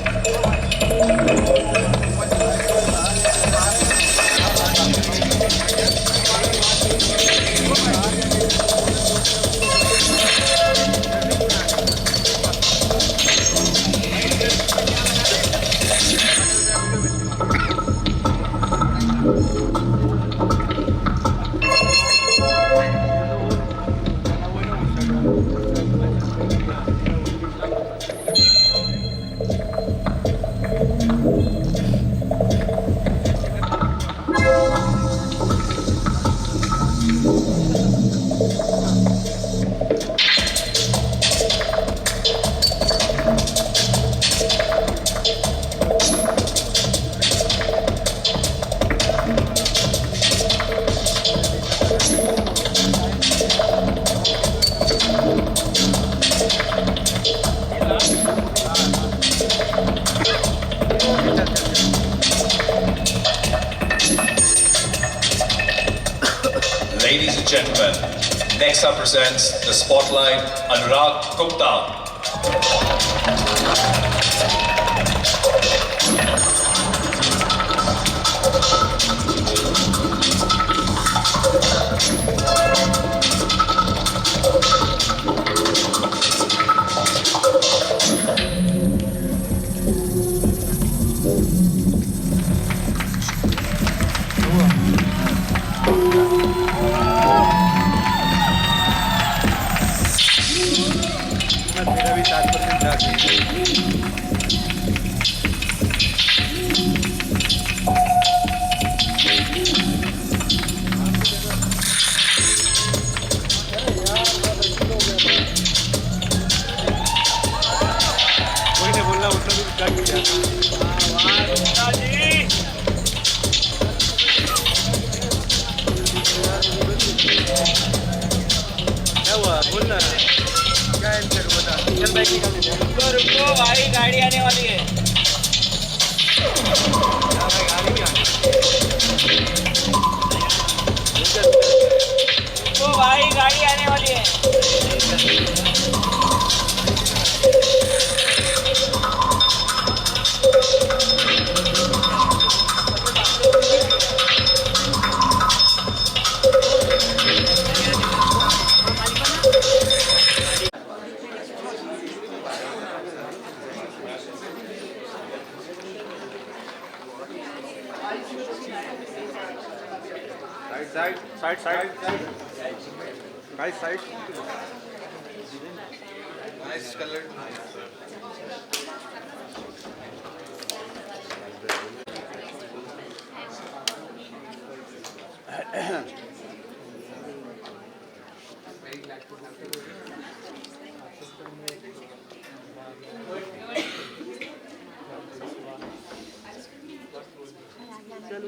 Ladies and gentlemen, next up presents the Spotlight Anurag Gupta. मेरा भी 7% डाल कोई ने बोलना उतना भी कट गया क्या हुआ बोलना क्या आंसर बता चल बाइक निकाल रुको भाई गाड़ी आने वाली है भाई गाड़ी भी आने रुको भाई गाड़ी आने वाली है Side. Guys, side. Nice color.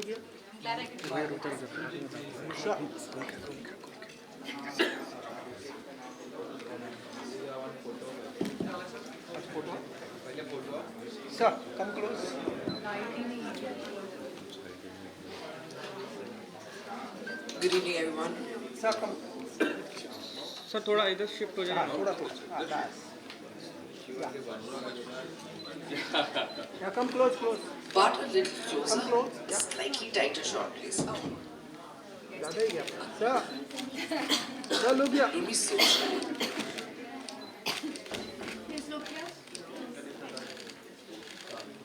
Glad I could Sir, come close. Good evening, everyone. Sir, come. Sir, थोड़ा इधर शिफ्ट हो जाना. थोड़ा बस. Yeah, come close. But a little closer. Come close. Slightly tighter shot, please. ज़्यादा ही गया. Sir, look here. Don't be so shy. Please look here.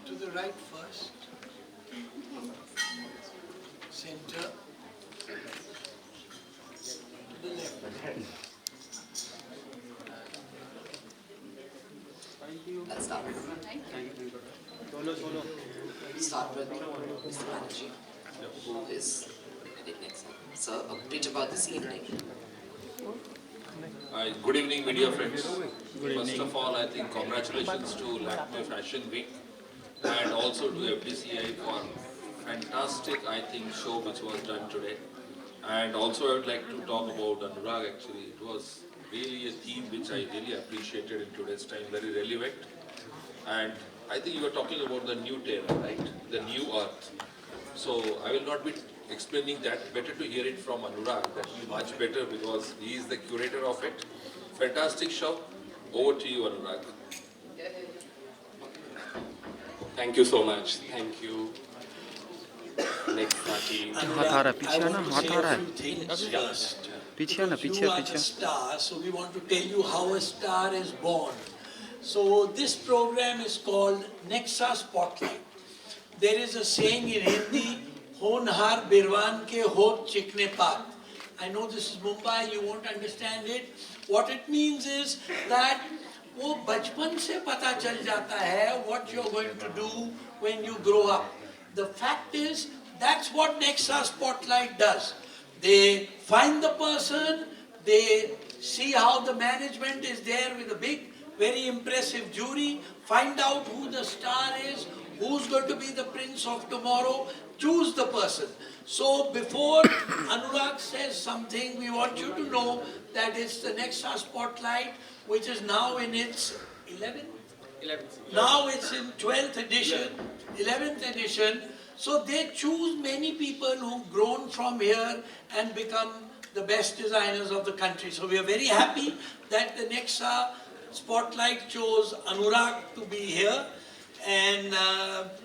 To the right first. Center. To the left. Let's start. Start with Mr. Banerjee, who is heading next. Sir, a bit about this evening. Good evening, media friends. First of all, I think congratulations to Lakme Fashion Week and also to FDCI for fantastic, I think, show which was done today. And also I would like to talk about Anurag actually. It was really a theme which I really appreciated in today's time, very relevant. And I think you were talking about the new terra, right? The new earth. So I will not be explaining that. Better to hear it from Anurag. That will be much better because he is the curator of it. Fantastic show. Over to you, Anurag. Thank you so much. Thank you. Next party. picture. Star, so we want to tell you how a star is born. So this program is called Nexa Spotlight. There is a saying in Hindi, Honhar Birwan ke hot chikne paat. I know this is Mumbai, you won't understand it. What it means is that वो बचपन से पता चल जाता है what you're going to do when you grow up. The fact is, that's what Nexa Spotlight does. They find the person, they see how the management is there with a big, very impressive jury, find out who the star is, who's going to be the prince of tomorrow, choose the person. So before Anurag says something, we want you to know that it's the Nexa Spotlight, which is now in its 11th? Now it's in 12th edition, 11th edition. So they choose many people who've grown from here and become the best designers of the country. So we are very happy that the Nexa Spotlight chose Anurag to be here. And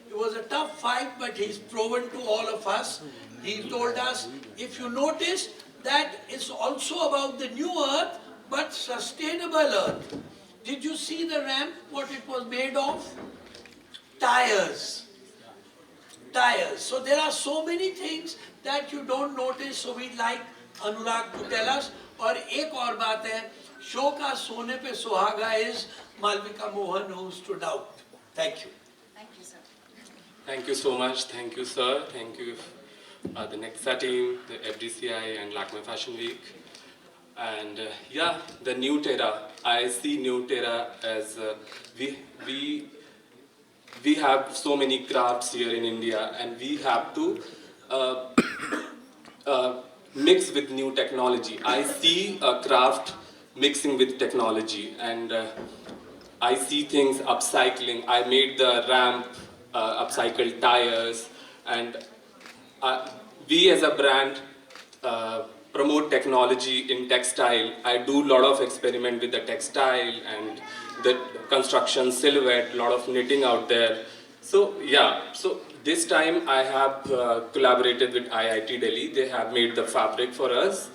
it was a tough fight, but he's proven to all of us. He told us, if you notice, that it's also about the new earth, but sustainable earth. Did you see the ramp, what it was made of? Tires. Tires. So there are so many things that you don't notice, so we'd like Anurag to tell us. और एक और बात है, show का सोने पे सुहागा is Malvika Mohan, who stood out. Thank you. Thank you, sir. Thank you so much. Thank you, sir. Thank you, the Nexa team, the FDCI and Lakme Fashion Week. And yeah, the new terra. I see new terra as we have so many crafts here in India, and we have to mix with new technology. I see a craft mixing with technology, and I see things upcycling. I made the ramp, upcycled tires, and we as a brand promote technology in textile. I do a lot of experiment with the textile and the construction silhouette, a lot of knitting out there. So yeah, so this time I have collaborated with IIT Delhi. They have made the fabric for us,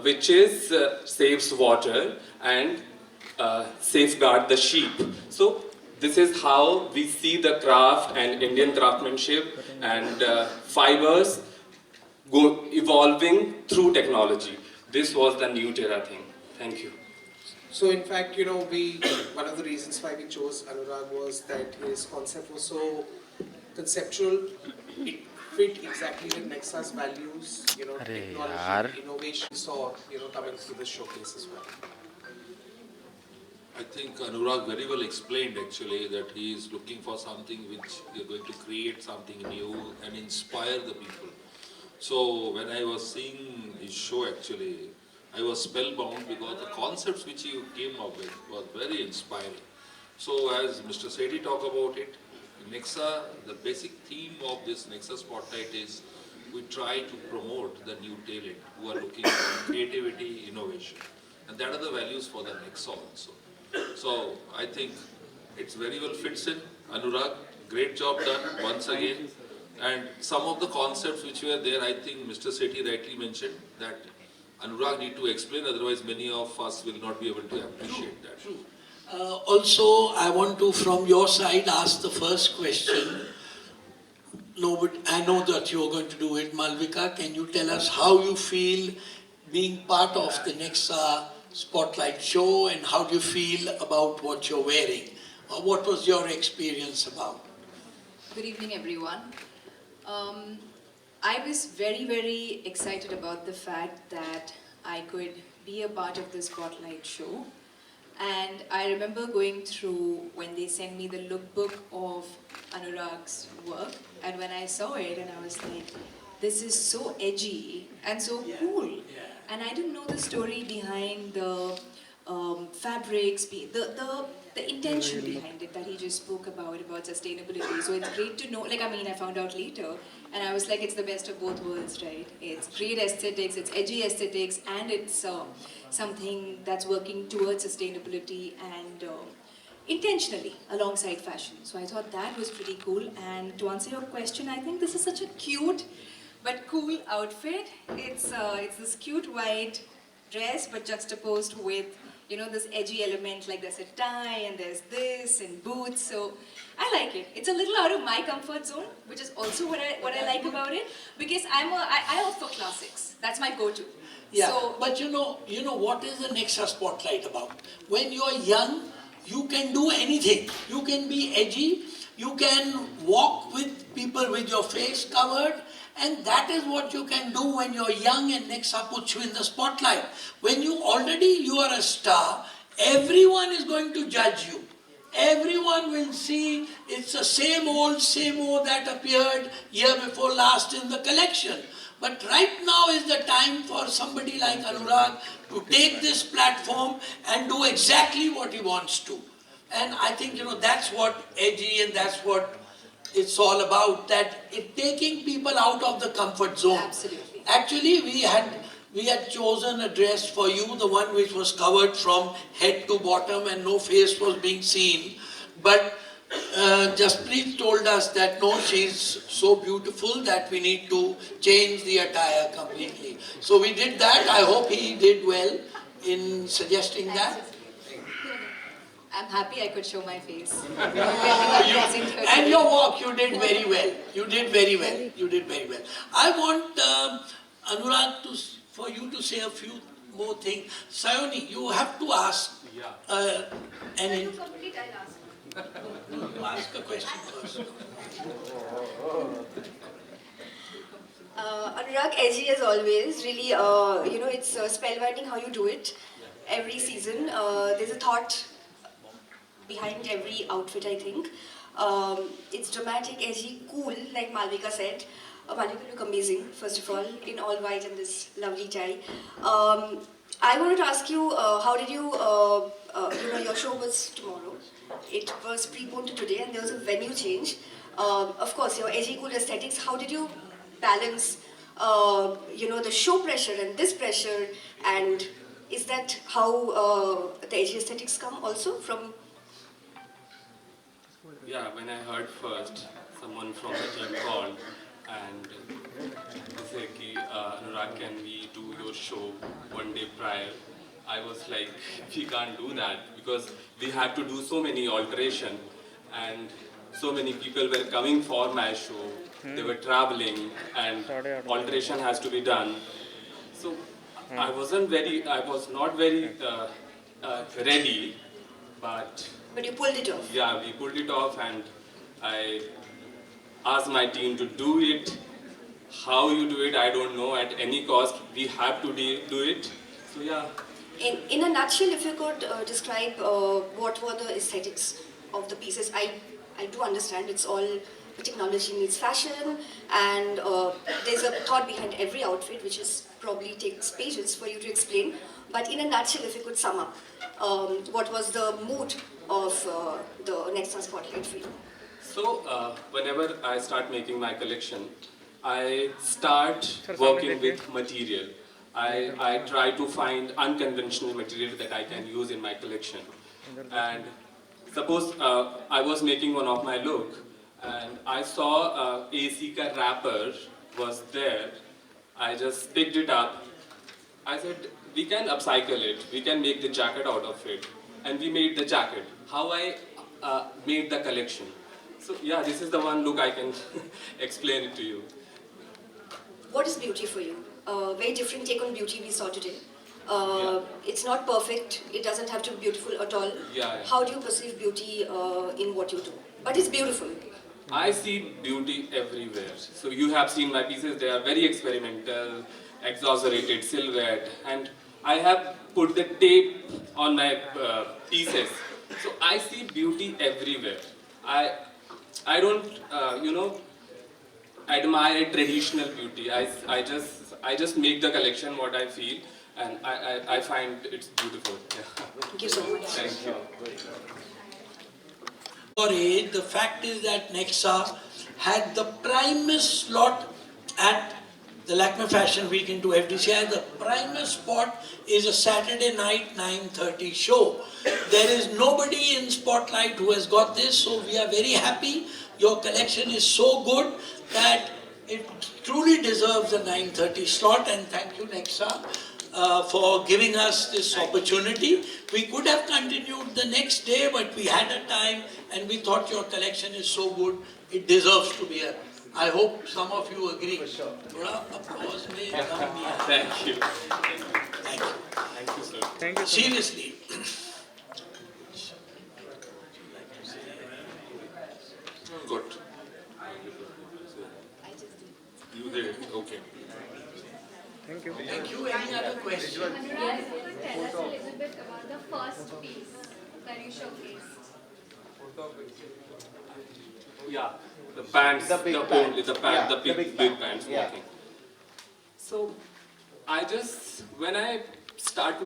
which is saves water and safeguard the sheep. So this is how we see the craft and Indian craftsmanship and fibers evolving through technology. This was the new terra thing. Thank you. So in fact, you know, one of the reasons why we chose Anurag was that his concept was so conceptual. It fit exactly with Nexa's values, you know, technology, innovation, saw, you know, coming through this showcase as well. I think Anurag very well explained actually that he is looking for something which we are going to create something new and inspire the people. So when I was seeing his show actually, I was spellbound because the concepts which he came up with was very inspiring. So as Mr. Sethi talked about it, Nexa, the basic theme of this Nexa Spotlight is we try to promote the new talent who are looking for creativity, innovation. And that are the values for the Nexa also. So I think it's very well fits in. Anurag, great job done once again. And some of the concepts which were there, I think Mr. Sethi rightly mentioned that Anurag need to explain, otherwise many of us will not be able to appreciate that. Also, I want to, from your side, ask the first question. No, but I know that you're going to do it. Malvika, can you tell us how you feel being part of the Nexa Spotlight show and how do you feel about what you're wearing? Or what was your experience about? Good evening, everyone. I was very, very excited about the fact that I could be a part of the Spotlight show. And I remember going through when they sent me the lookbook of Anurag's work, and when I saw it, and I was like, this is so edgy and so cool. And I didn't know the story behind the fabrics, the intention behind it that he just spoke about sustainability. So it's great to know, like, I mean, I found out later, and I was like, it's the best of both worlds, right? It's great aesthetics, it's edgy aesthetics, and it's something that's working towards sustainability and intentionally alongside fashion. So I thought that was pretty cool. And to answer your question, I think this is such a cute but cool outfit. It's this cute white dress, but juxtaposed with, you know, this edgy element, like there's a tie and there's this and boots. So I like it. It's a little out of my comfort zone, which is also what I like about it, because I opt for classics. That's my go-to. Yeah, So, but you know what is the Nexa Spotlight about? When you're young, you can do anything. You can be edgy, you can walk with people with your face covered, and that is what you can do when you're young and Nexa puts you in the spotlight. When you are a star, everyone is going to judge you. Everyone will see it's the same old that appeared year before last in the collection. But right now is the time for somebody like Anurag to take this platform and do exactly what he wants to. And I think, that's what edgy and that's what it's all about, that it taking people out of the comfort zone. Absolutely. Actually, we had chosen a dress for you, the one which was covered from head to bottom and no face was being seen. But Jasprit told us that no, she's so beautiful that we need to change the attire completely. So we did that. I hope he did well in suggesting that. I'm happy I could show my face. And your walk, you did very well. You did very well. You did very well. I want Anurag for you to say a few more things. Sayoni, you have to ask. You ask a question first. Anurag, edgy as always. Really, it's spellbinding how you do it every season. There's a thought behind every outfit, I think. It's dramatic, edgy, cool, like Malvika said. Malvika look amazing, first of all, in all white and this lovely tie. I wanted to ask you, how did you, your show was tomorrow. It was preponed to today and there was a venue change. Of course, your edgy, cool aesthetics, how did you balance, the show pressure and this pressure, and is that how the edgy aesthetics come also from? Yeah, when I heard first, someone from the team called and they said, Anurag, can we do your show one day prior? I was like, we can't do that because we had to do so many alterations and so many people were coming for my show. They were traveling and alteration has to be done. So I was not very ready, but you pulled it off. Yeah, we pulled it off and I asked my team to do it. How you do it, I don't know. At any cost, we have to do it. So yeah, In a nutshell, if you could describe what were the aesthetics of the pieces. I do understand it's all technology meets fashion, and there's a thought behind every outfit, which is probably takes pages for you to explain. But in a nutshell, if you could sum up, what was the mood of the Nexa Spotlight for you? So, whenever I start making my collection, I start working with material. I try to find unconventional material that I can use in my collection. And suppose I was making one of my look, and I saw AC ka wrapper was there. I just picked it up. I said, we can upcycle it. We can make the jacket out of it. And we made the jacket. How I made the collection. So yeah, this is the one look I can explain it to you. What is beauty for you? Very different take on beauty we saw today. It's not perfect. It doesn't have to be beautiful at all. Yeah. How do you perceive beauty in what you do? But it's beautiful. I see beauty everywhere. So you have seen my pieces. They are very experimental, exaggerated, silhouette, and I have put the tape on my pieces. So I see beauty everywhere. I don't, admire traditional beauty. I just make the collection what I feel, and I find it's beautiful. Yeah. Thank you so much. Thank you. The fact is that Nexa had the primest slot at the Lakme Fashion Week into FDCI. The primest spot is a Saturday night 9:30 show. There is nobody in Spotlight who has got this, so we are very happy. Your collection is so good that it truly deserves a 9:30 slot, and thank you Nexa for giving us this opportunity. We could have continued the next day, but we had a time and we thought your collection is so good, it deserves to be here. I hope some of you agree. Applause may come here. Thank you. Thank you. Thank you, sir. Thank you. Seriously. Good. You did it. Okay. Thank you. Thank you. Any other question? Tell us a little bit about the first piece that you showcased. Yeah, the pants, the big pants Yeah. walking. So, when I start